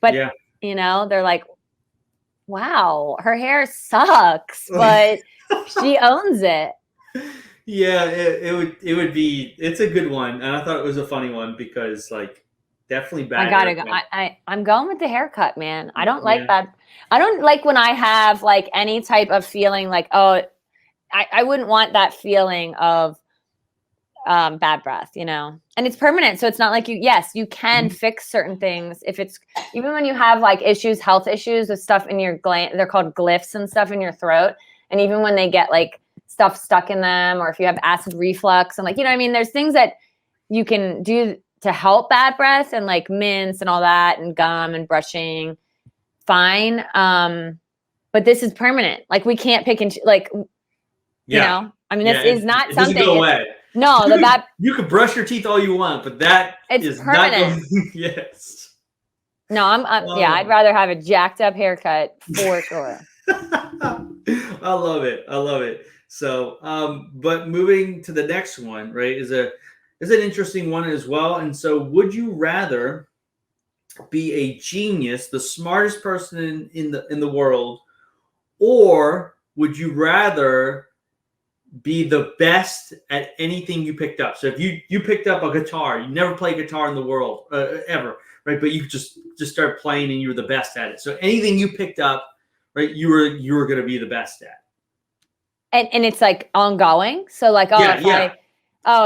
But they're like, Wow, her hair sucks, but she owns it. Yeah, it would be. It's a good one, and I thought it was a funny one because like definitely I bad gotta go. haircut. I'm going with the haircut, man. I don't like Yeah. that. I don't like when I have like any type of feeling like, oh, I wouldn't want that feeling of bad breath, you know, and it's permanent. So it's not like yes, you can Mhm. fix certain things if it's even when you have like health issues with stuff in your gland, they're called glyphs and stuff in your throat. And even when they get like stuff stuck in them, or if you have acid reflux and like, you know what I mean? There's things that you can do to help bad breath and like mints and all that and gum and brushing. Fine. But this is permanent. Like we can't pick and like, you Yeah, know, I mean, yeah. this is not It doesn't something go it's away. no, You the could bad you could brush your teeth all you want, but that it's is not permanent. going. Yes. No, yeah, I'd Oh. rather have a jacked up haircut for sure. I love it. I love it. So, but moving to the next one, right, is an interesting one as well. And so, would you rather be a genius, the smartest person in the world, or would you rather be the best at anything you picked up? So, if you picked up a guitar, you never played guitar in the world ever, right? But you just start playing and you were the best at it. So, anything you picked up, right, you were going to be the best at. And it's like ongoing. So like, Yeah, yeah.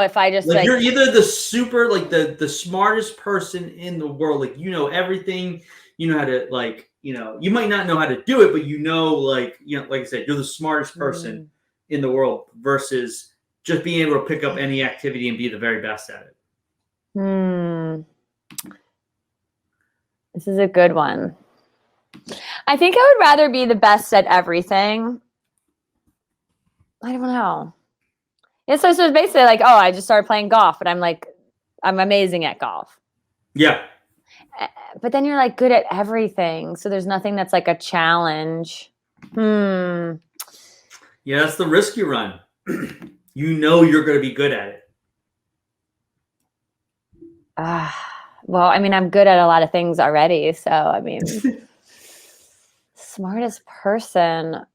if I just Like like you're either the super, like the smartest person in the world, like you know everything, you know how to like, you might not know how to do it, but like, like I said, you're the smartest person mm, in the world versus just being able to pick up any activity and be the very best at it. hmm, this is a good one. I think I would rather be the best at everything. I don't know. Yeah, so it's basically like, oh, I just started playing golf, but I'm amazing at golf. Yeah. But then you're like good at everything. So there's nothing that's like a challenge. Hmm. Yeah, that's the risk you run. You know you're going to be good at it. Well, I mean, I'm good at a lot of things already. So, I mean, smartest person.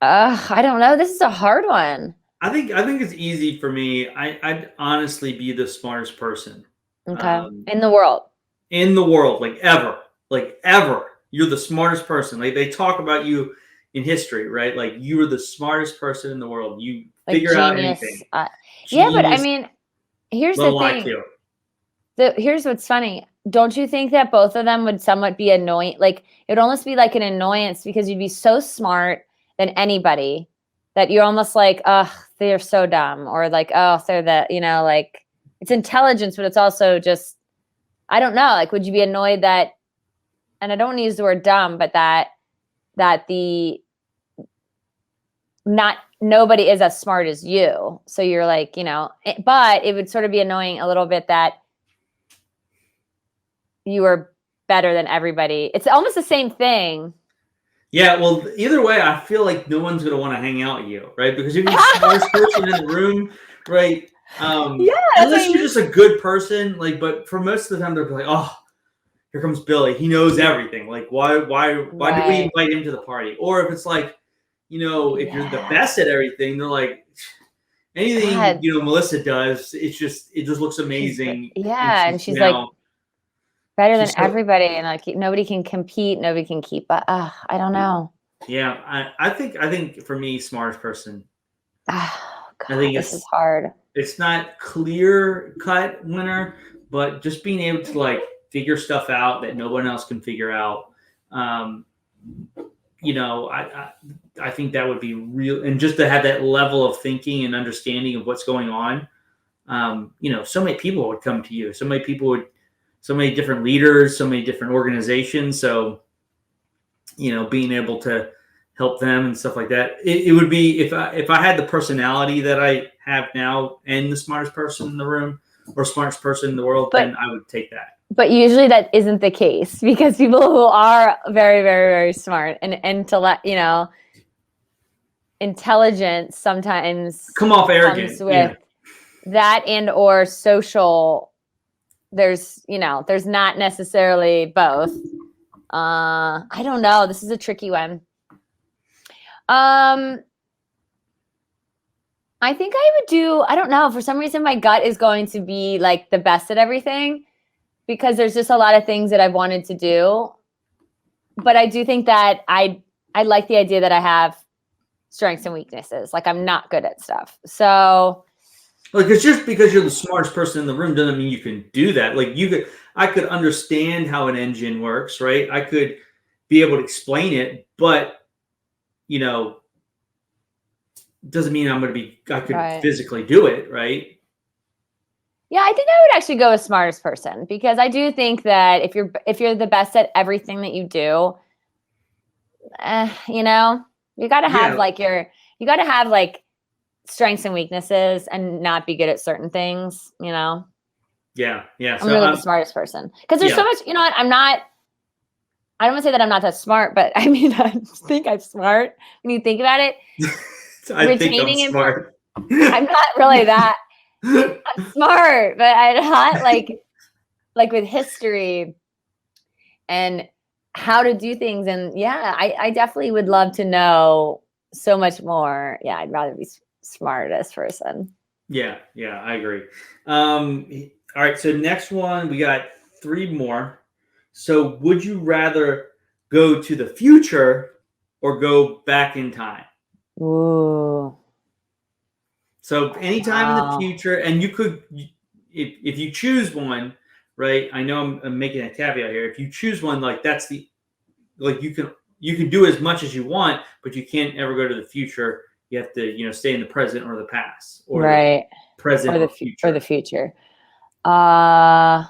I don't know. This is a hard one. I think it's easy for me. I'd honestly be the smartest person. Okay. Um, In the world. in the world, like ever. You're the smartest person. Like they talk about you in history, right? Like you were the smartest person in the world. You Like figure out genius. anything. Yeah, but I Genius, mean, here's the low thing. IQ. Here's what's funny. Don't you think that both of them would somewhat be annoying? Like it would almost be like an annoyance because you'd be so smart than anybody that you're almost like, oh, they're so dumb, or like, oh, they're like it's intelligence, but it's also just, I don't know. Like, would you be annoyed that? And I don't want to use the word dumb, but that the not nobody is as smart as you. So you're like, but it would sort of be annoying a little bit that you are better than everybody. It's almost the same thing. Yeah, well, either way, I feel like no one's gonna want to hang out with you, right? Because if you're the smartest person in the room, right? Yeah, that's what Unless I you're mean. just a good person, like, but for most of the time, they're like, oh, here comes Billy. He knows everything. Like, why did we Right. invite him to the party? Or if it's like, if you're the Yeah. best at everything, they're like, anything God, Melissa does, it just looks she's amazing, and yeah, and she's like better than she's so everybody, and like nobody can compete, nobody can keep. But I don't know. yeah. I think for me, smartest person. Oh I God, think this is hard. it's not clear cut winner, but just being able to like figure stuff out that no one else can figure out. Um, I think that would be real, and just to have that level of thinking and understanding of what's going on. So many people would come to you. So many different leaders, so many different organizations. So, being able to help them and stuff like that. It would be if I had the personality that I have now and the smartest person in the room or smartest person in the world, But then I would take that. usually that isn't the case because people who are very, very, very smart and intelligence sometimes Come off comes arrogant, yeah. with that and or social. There's not necessarily both. I don't know. This is a tricky one. I think I would do, I don't know. For some reason, my gut is going to be like the best at everything because there's just a lot of things that I've wanted to do. But I do think that I like the idea that I have strengths and weaknesses. Like I'm not good at stuff. So like it's just because you're the smartest person in the room doesn't mean you can do that. Like I could understand how an engine works, right? I could be able to explain it, but you know, doesn't mean I could physically do it, right? Yeah, I think I would actually go with smartest person because I do think that if you're the best at everything that you do, you know, you got to have you got to have like strengths and weaknesses and not be good at certain things, you know? Yeah. I'm going to go with the smartest person because there's so much, you know what? I don't want to say that I'm not that smart, but I mean, I think I'm smart when you think about it. I think I'm smart. I'm not really that. I'm smart, but I'm not like with history and how to do things. And yeah, I definitely would love to know so much more. Yeah, I'd rather be smartest person. Yeah, I agree. All right, so next one, we got 3 more. So would you rather go to the future or go back in time? Ooh. So anytime in the future, and you could, if you choose one, right? I know I'm making a caveat here. If you choose one, like that's you can do as much as you want, but you can't ever go to the future. You have to, stay in the present or the past, or right, the present or future. Or the future. I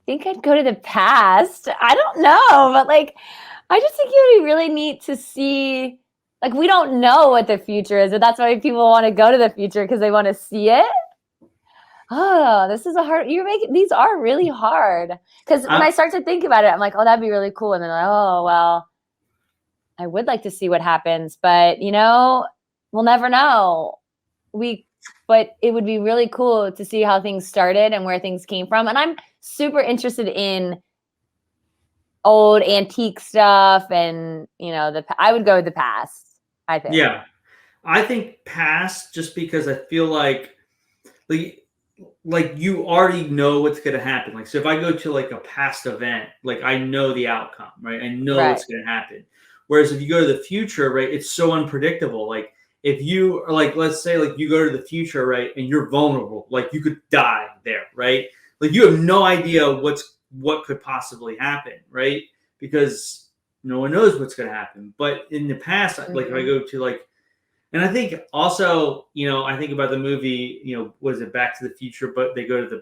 think I'd go to the past. I don't know, but like, I just think it would be really neat to see. Like, we don't know what the future is, but that's why people want to go to the future because they want to see it. Oh, this is these are really hard. Because when I start to think about it, I'm like, oh, that'd be really cool. And then like, oh, well, I would like to see what happens, but we'll never know. But it would be really cool to see how things started and where things came from. And I'm super interested in old antique stuff and, I would go with the past. I think. Yeah, I think past just because I feel like you already know what's going to happen. Like, so if I go to like a past event, like I know the outcome, right? I know what's going to happen. Whereas if you go to the future, right, it's so unpredictable. Like if you are like, let's say like you go to the future, right, and you're vulnerable, like you could die there, right? Like you have no idea what could possibly happen, right? Because no one knows what's going to happen. But in the past, like if I go to like, and I think also, I think about the movie, was it Back to the Future? But they go to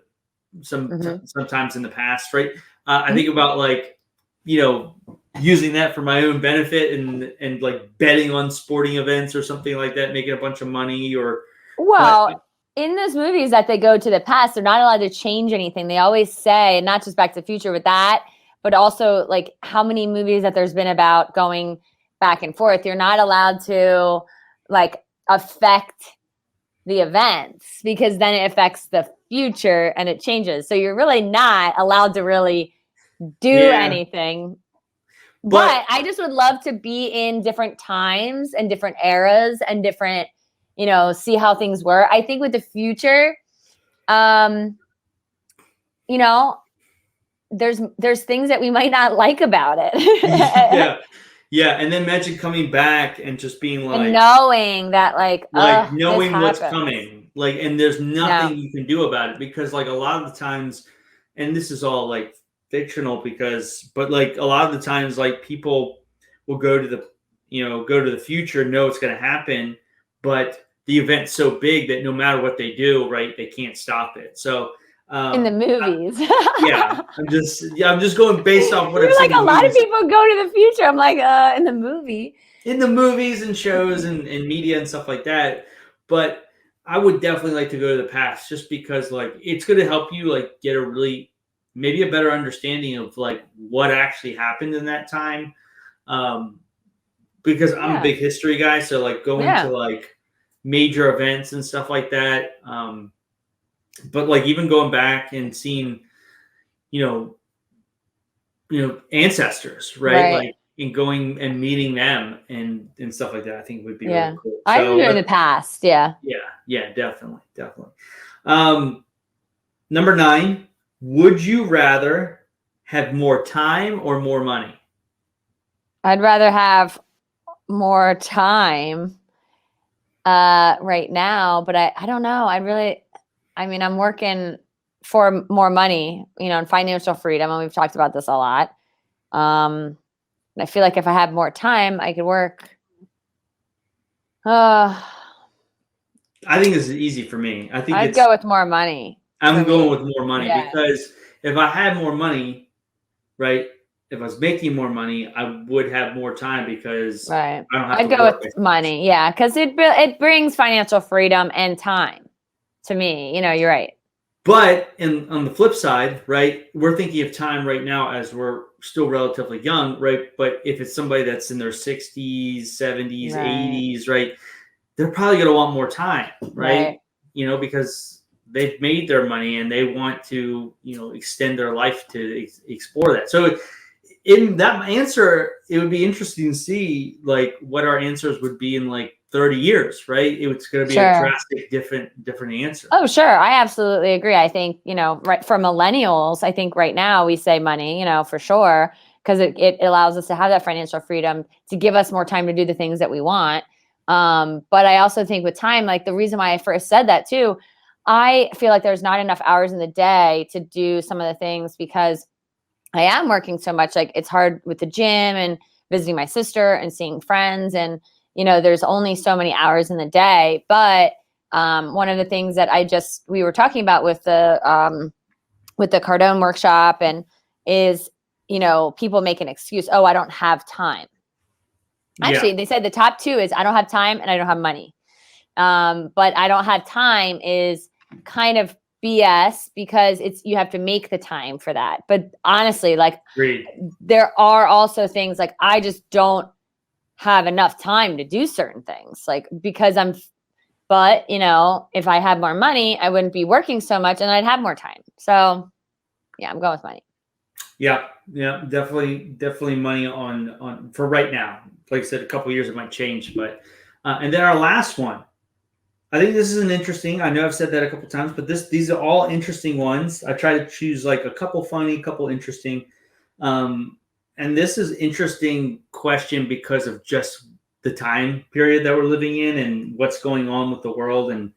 sometimes in the past, right? I think about like, using that for my own benefit and like betting on sporting events or something like that, making a bunch of money in those movies that they go to the past, they're not allowed to change anything. They always say, not just Back to the Future with that, but also like how many movies that there's been about going back and forth. You're not allowed to like affect the events because then it affects the future and it changes. So you're really not allowed to really do anything. But I just would love to be in different times and different eras and different, see how things were. I think with the future, there's things that we might not like about it. Yeah, and then imagine coming back and just being like and knowing that knowing what's coming, like, and there's nothing you can do about it because like a lot of the times, and this is all like fictional but like a lot of the times like people will go to the future, know it's going to happen, but the event's so big that no matter what they do, right, they can't stop it. So in the movies. I'm just going based off what I've seen. Like a lot of people go to the future. I'm like, in the movies and shows and media and stuff like that. But I would definitely like to go to the past just because like it's going to help you like get maybe a better understanding of like what actually happened in that time. Because I'm a big history guy. So like going to like major events and stuff like that. But like even going back and seeing, ancestors, right? Like in going and meeting them and stuff like that, I think would be really cool. I remember in the past. Yeah. Yeah, definitely. Number 9, would you rather have more time or more money? I'd rather have more time right now, but I don't know. I'm working for more money, and financial freedom, and we've talked about this a lot. And I feel like if I had more time, I could work. I think this is easy for me. I'd go with more money. I'm going with more money because if I had more money, right? If I was making more money, I would have more time because I don't have I'd to go work with money. Yeah, because it brings financial freedom and time to me. You're right. But on the flip side, right, we're thinking of time right now as we're still relatively young, right? But if it's somebody that's in their 60s, 70s, 80s, right, they're probably going to want more time, right? Because they've made their money and they want to, extend their life to explore that. So in that answer, it would be interesting to see like what our answers would be in like 30 years, right? It's going to be a drastic different answer. Oh, sure. I absolutely agree. I think, right for millennials, I think right now we say money, for sure, because it allows us to have that financial freedom to give us more time to do the things that we want. But I also think with time, like the reason why I first said that too, I feel like there's not enough hours in the day to do some of the things because I am working so much. Like it's hard with the gym and visiting my sister and seeing friends. And, there's only so many hours in the day. But one of the things that we were talking about with the Cardone workshop and is, people make an excuse. Oh, I don't have time. Actually, they said the top 2 is I don't have time and I don't have money. But I don't have time is kind of BS because you have to make the time for that. But honestly, like there are also things like I just don't have enough time to do certain things like because but if I had more money, I wouldn't be working so much and I'd have more time. So yeah, I'm going with money. Yeah, definitely money on for right now. Like I said, a couple of years it might change, but and then our last one. I think this is an interesting. I know I've said that a couple of times, but these are all interesting ones. I try to choose like a couple funny, couple interesting. And this is interesting question because of just the time period that we're living in and what's going on with the world and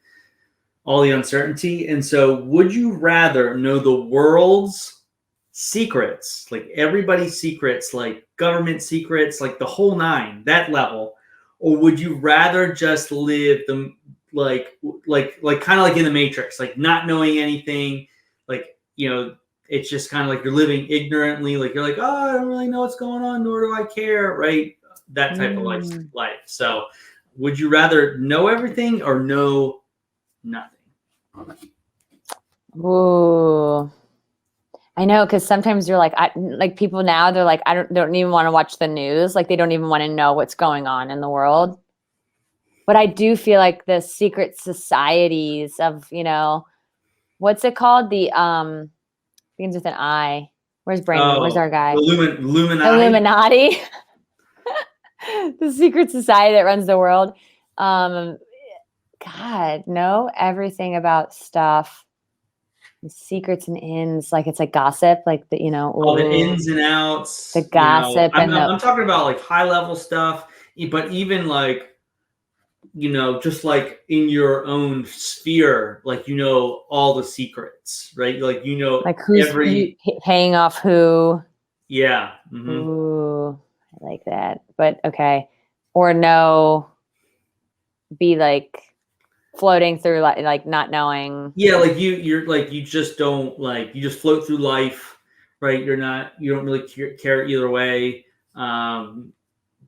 all the uncertainty. And so, would you rather know the world's secrets, like everybody's secrets, like government secrets, like the whole nine, that level, or would you rather just live the like kind of like in the Matrix, like not knowing anything, like it's just kind of like you're living ignorantly, like you're like, oh, I don't really know what's going on, nor do I care, right? That type of life. So, would you rather know everything or know nothing? Ooh, I know, because sometimes you're like, like people now, they're like, I don't even want to watch the news, like they don't even want to know what's going on in the world. But I do feel like the secret societies of, what's it called? The begins with an I. Where's Brandon? Where's our guy? Illuminati. The secret society that runs the world. God, know everything about stuff. The secrets and ins, like it's like gossip, like the all the ins and outs, the gossip. I'm talking about like high level stuff, but even like just like in your own sphere, like all the secrets, right? Like like who's paying off who. Yeah. Mm-hmm. Ooh, I like that. But okay, or no, be like floating through like not knowing. Yeah, like you're like you just don't like you just float through life, right? You don't really care either way.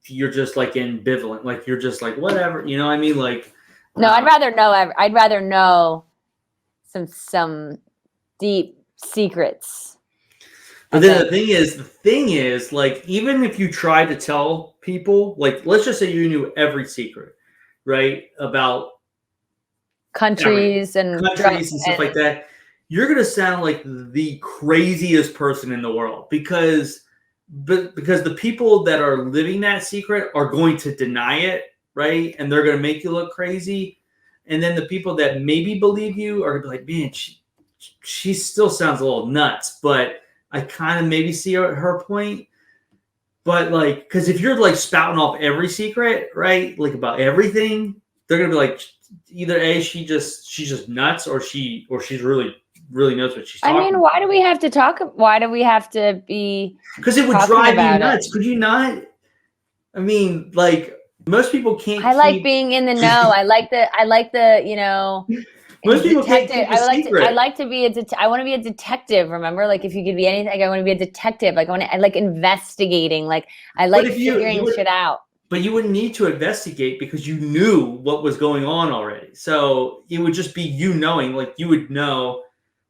You're just like ambivalent, like you're just like whatever, you know what I mean? Like no, I'd rather know some deep secrets. But then the thing is, like, even if you try to tell people, like, let's just say you knew every secret, right, about countries and stuff like that, you're gonna sound like the craziest person in the world because but because the people that are living that secret are going to deny it, right? And they're going to make you look crazy. And then the people that maybe believe you are like, man, she still sounds a little nuts, but I kind of maybe see her point. But like, because if you're like spouting off every secret, right, like about everything, they're gonna be like, either A, she's just nuts, or she's really knows what she's talking about. why do we have to talk? Why do we have to be? Because it would drive you nuts. Could you not? I mean, like most people can't. I like being in the know. I like the you know. Most people can't keep a secret. I like to be I want to be a detective. Remember, like if you could be anything, I want to be a detective. Like I like investigating. Like I like figuring shit out. But you wouldn't need to investigate because you knew what was going on already. So it would just be you knowing, like you would know,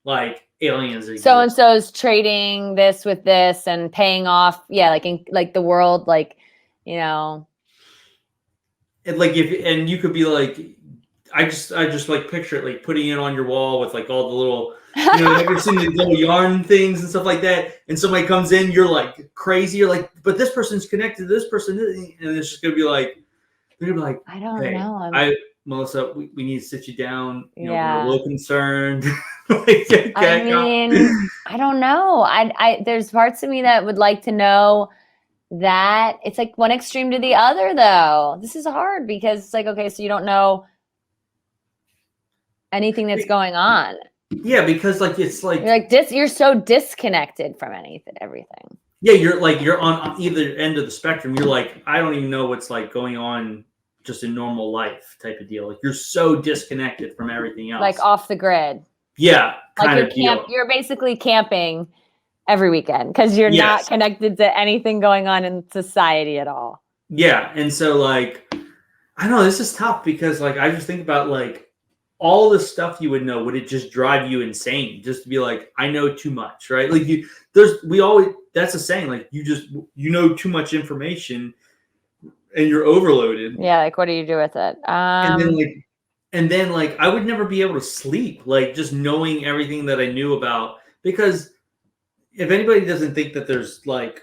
like aliens exist. So and so's trading this with this and paying off. Yeah, like in like the world, like you know. And like and you could be like, I just like picture it like putting it on your wall with like all the little, you know, have you seen the little yarn things and stuff like that? And somebody comes in, you're like crazy. You're like, but this person's connected to this person, and it's just gonna be like, they're gonna be like, I don't know. Melissa, we need to sit you down. You know, yeah. we're a little concerned. I mean, I don't know. I there's parts of me that would like to know that. It's like one extreme to the other, though. This is hard because it's like, okay, so you don't know anything that's going on. Yeah, because like it's like you're so disconnected from everything. Yeah, you're on either end of the spectrum. You're like, I don't even know what's like going on just in normal life type of deal. Like you're so disconnected from everything else. Like off the grid. Yeah, kind of deal. You're basically camping every weekend because you're not connected to anything going on in society at all. Yeah, and so like I don't know, this is tough because like I just think about like all the stuff you would know, would it just drive you insane just to be like, I know too much, right? Like that's a saying, like you know too much information and you're overloaded. Yeah, like what do you do with it? And then like I would never be able to sleep, like just knowing everything that I knew about, because if anybody doesn't think that there's like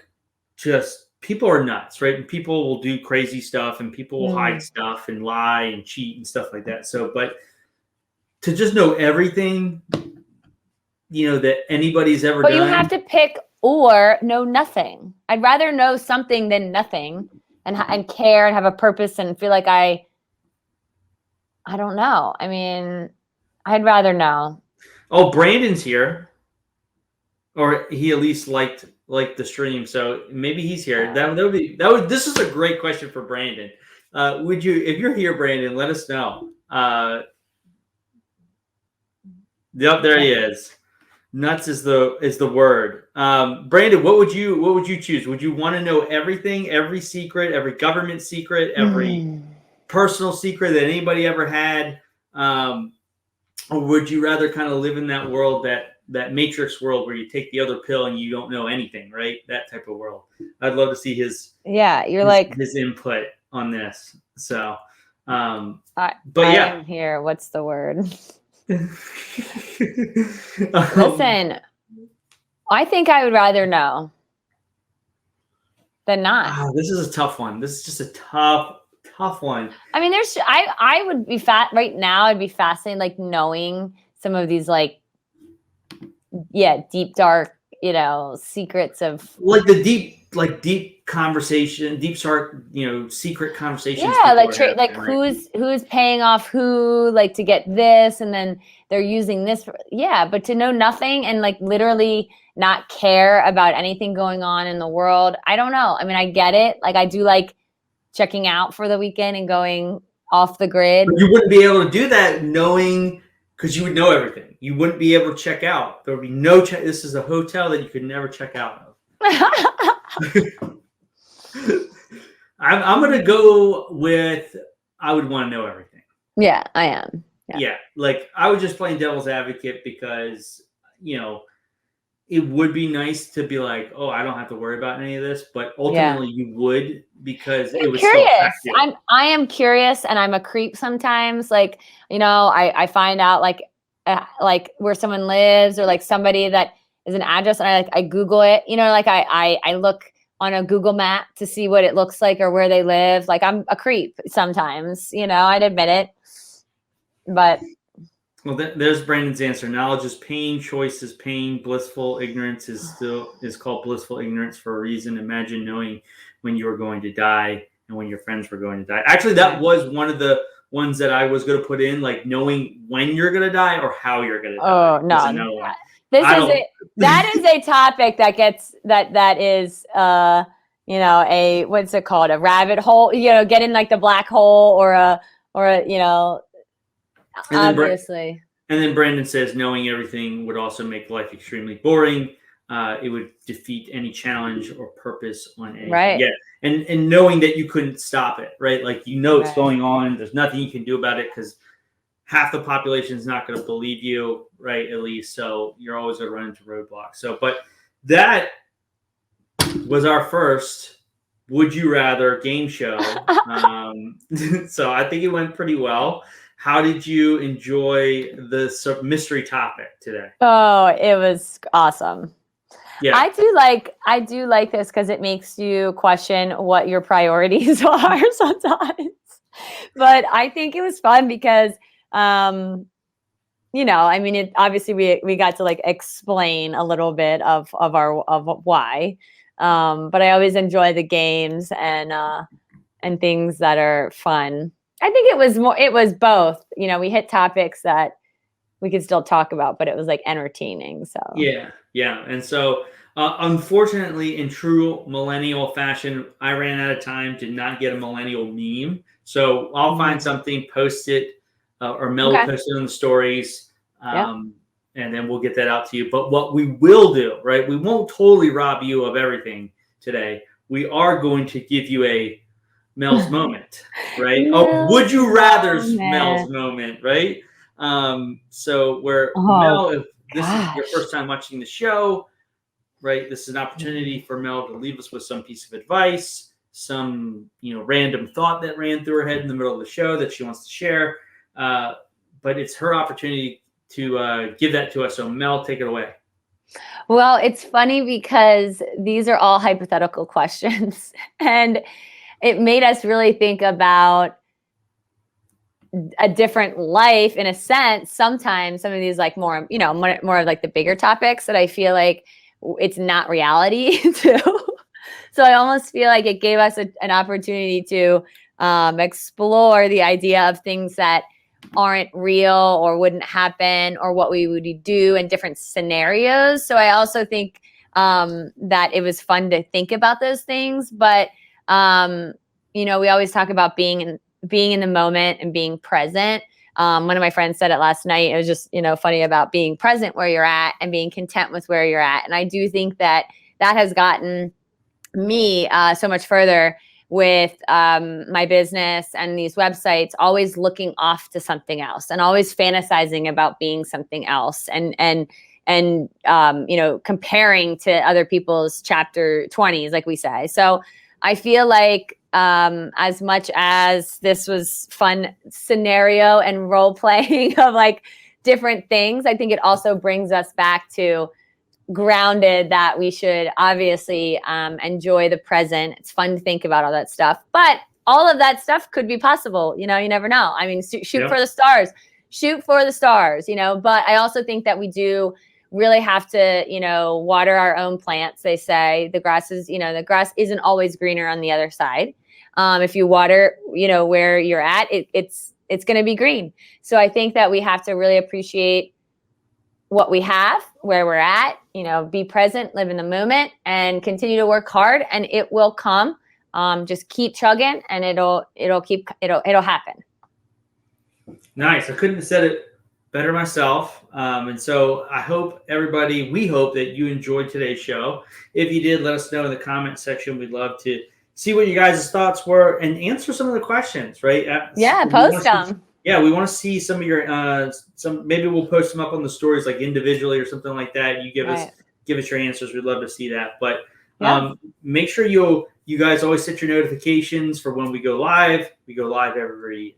just people are nuts, right? And people will do crazy stuff and people will hide stuff and lie and cheat and stuff like that. So, but to just know everything, you know, that anybody's ever done. But you have to pick or know nothing. I'd rather know something than nothing and care and have a purpose and feel like I don't know. I mean, I'd rather know. Oh, Brandon's here. Or he at least liked the stream. So maybe he's here. This is a great question for Brandon. Would you, if you're here, Brandon, let us know. Yep, there he is. Nuts is the word. Brandon, what would you choose? Would you want to know everything, every secret, every government secret, every personal secret that anybody ever had? Or would you rather kind of live in that world, that Matrix world where you take the other pill and you don't know anything, right? That type of world. I'd love to see his input on this. So, I'm here. What's the word? Listen, I think I would rather know than not. This is a tough one. This is just a tough one. I mean, I would be right now. I'd be fascinated, like knowing some of these, deep, dark, secrets of like the deep conversation, secret conversations. Yeah, who's paying off who, like to get this, and then they're using this. But to know nothing and like literally not care about anything going on in the world. I don't know. I mean, I get it. Like I do like checking out for the weekend and going off the grid. But you wouldn't be able to do that knowing, because you would know everything. You wouldn't be able to check out. There would be no check. This is a hotel that you could never check out of. I'm going to go with, I would want to know everything. Yeah, I am. Yeah. Like I was just playing devil's advocate because, it would be nice to be like, oh, I don't have to worry about any of this, but ultimately you would, because it was curious. So effective. I am curious, and I'm a creep sometimes. Like, I find out like where someone lives, or like somebody that is an address, and I Google it. I look on a Google map to see what it looks like or where they live. Like I'm a creep sometimes, I'd admit it. But well, there's Brandon's answer. Knowledge is pain, choice is pain, blissful ignorance is called blissful ignorance for a reason. Imagine knowing when you were going to die and when your friends were going to die. Actually, that was one of the ones that I was going to put in, like knowing when you're going to die or how you're going to die. Oh no, that is a topic that is a what's it called, a rabbit hole, get in like the black hole or a obviously. And then Brandon says knowing everything would also make life extremely boring. It would defeat any challenge or purpose on anything. Right. Yeah. And knowing that you couldn't stop it, right? Like, it's going on. There's nothing you can do about it because half the population is not going to believe you, right? At least. So you're always going to run into roadblocks. So, but that was our first Would You Rather game show. So I think it went pretty well. How did you enjoy the mystery topic today? Oh, it was awesome. Yeah. I do like this because it makes you question what your priorities are sometimes. But I think it was fun because, it obviously we got to like explain a little bit of why. But I always enjoy the games and things that are fun. I think it was both. We hit topics that we could still talk about, but it was like entertaining. So yeah. And so, unfortunately, in true millennial fashion, I ran out of time, did not get a millennial meme. So I'll find something, post it, or Mel will post it on the stories, and then we'll get that out to you. But what we will do, right? We won't totally rob you of everything today. We are going to give you a Mel's moment, right? Would you rather's Mel's moment, right? So Mel, if this is your first time watching the show, right? This is an opportunity for Mel to leave us with some piece of advice, some random thought that ran through her head in the middle of the show that she wants to share. But it's her opportunity to give that to us. So Mel, take it away. Well, it's funny because these are all hypothetical questions, and it made us really think about a different life in a sense. Sometimes some of these like more of like the bigger topics that I feel like it's not reality too. So I almost feel like it gave us an opportunity to explore the idea of things that aren't real or wouldn't happen or what we would do in different scenarios. So I also think that it was fun to think about those things, but we always talk about being in the moment and being present. One of my friends said it last night. It was just, funny about being present where you're at and being content with where you're at. And I do think that has gotten me so much further with my business and these websites, always looking off to something else and always fantasizing about being something else and comparing to other people's chapter 20s, like we say. So I feel like as much as this was fun scenario and role playing of like different things, I think it also brings us back to grounded that we should obviously enjoy the present. It's fun to think about all that stuff, but all of that stuff could be possible. You never know. I mean, shoot for the stars, but I also think that we do really have to, water our own plants. They say the grass isn't always greener on the other side. If you water, where you're at, it's going to be green. So I think that we have to really appreciate what we have, where we're at, be present, live in the moment, and continue to work hard, and it will come. Just keep chugging, and it'll happen. Nice. I couldn't have said it better myself. And so we hope that you enjoyed today's show. If you did, let us know in the comment section. We'd love to see what you guys' thoughts were and answer some of the questions, right? Post them. We want to see some of your maybe we'll post them up on the stories like individually or something like that. You give us your answers. We'd love to see that. But make sure you guys always set your notifications for when we go live. We go live every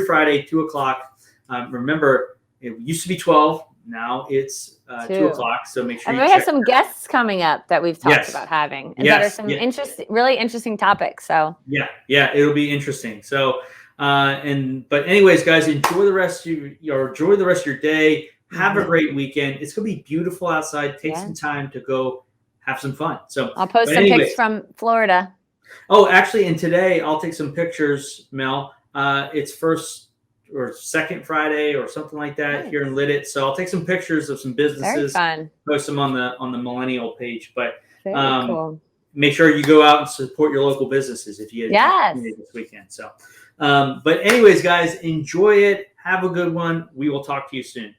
Friday, 2:00. Remember, it used to be 12. now it's 2 2. o'clock. So make sure And you we check. have some guests coming up that we've talked Yes. about having, and Yes. that are some Yeah. really interesting topics. So Yeah, it'll be interesting. So, but anyways, guys, enjoy the rest of your day. Have a great weekend. It's gonna be beautiful outside. Take some time to go have some fun. So I'll post some pics from Florida. Oh, actually, and today I'll take some pictures, Mel. It's first or second Friday or something like that here in Liddit. So I'll take some pictures of some businesses. Very fun. Post them on the Millennial page. But Very cool. Make sure you go out and support your local businesses if you get this weekend. So, but anyways, guys, enjoy it. Have a good one. We will talk to you soon.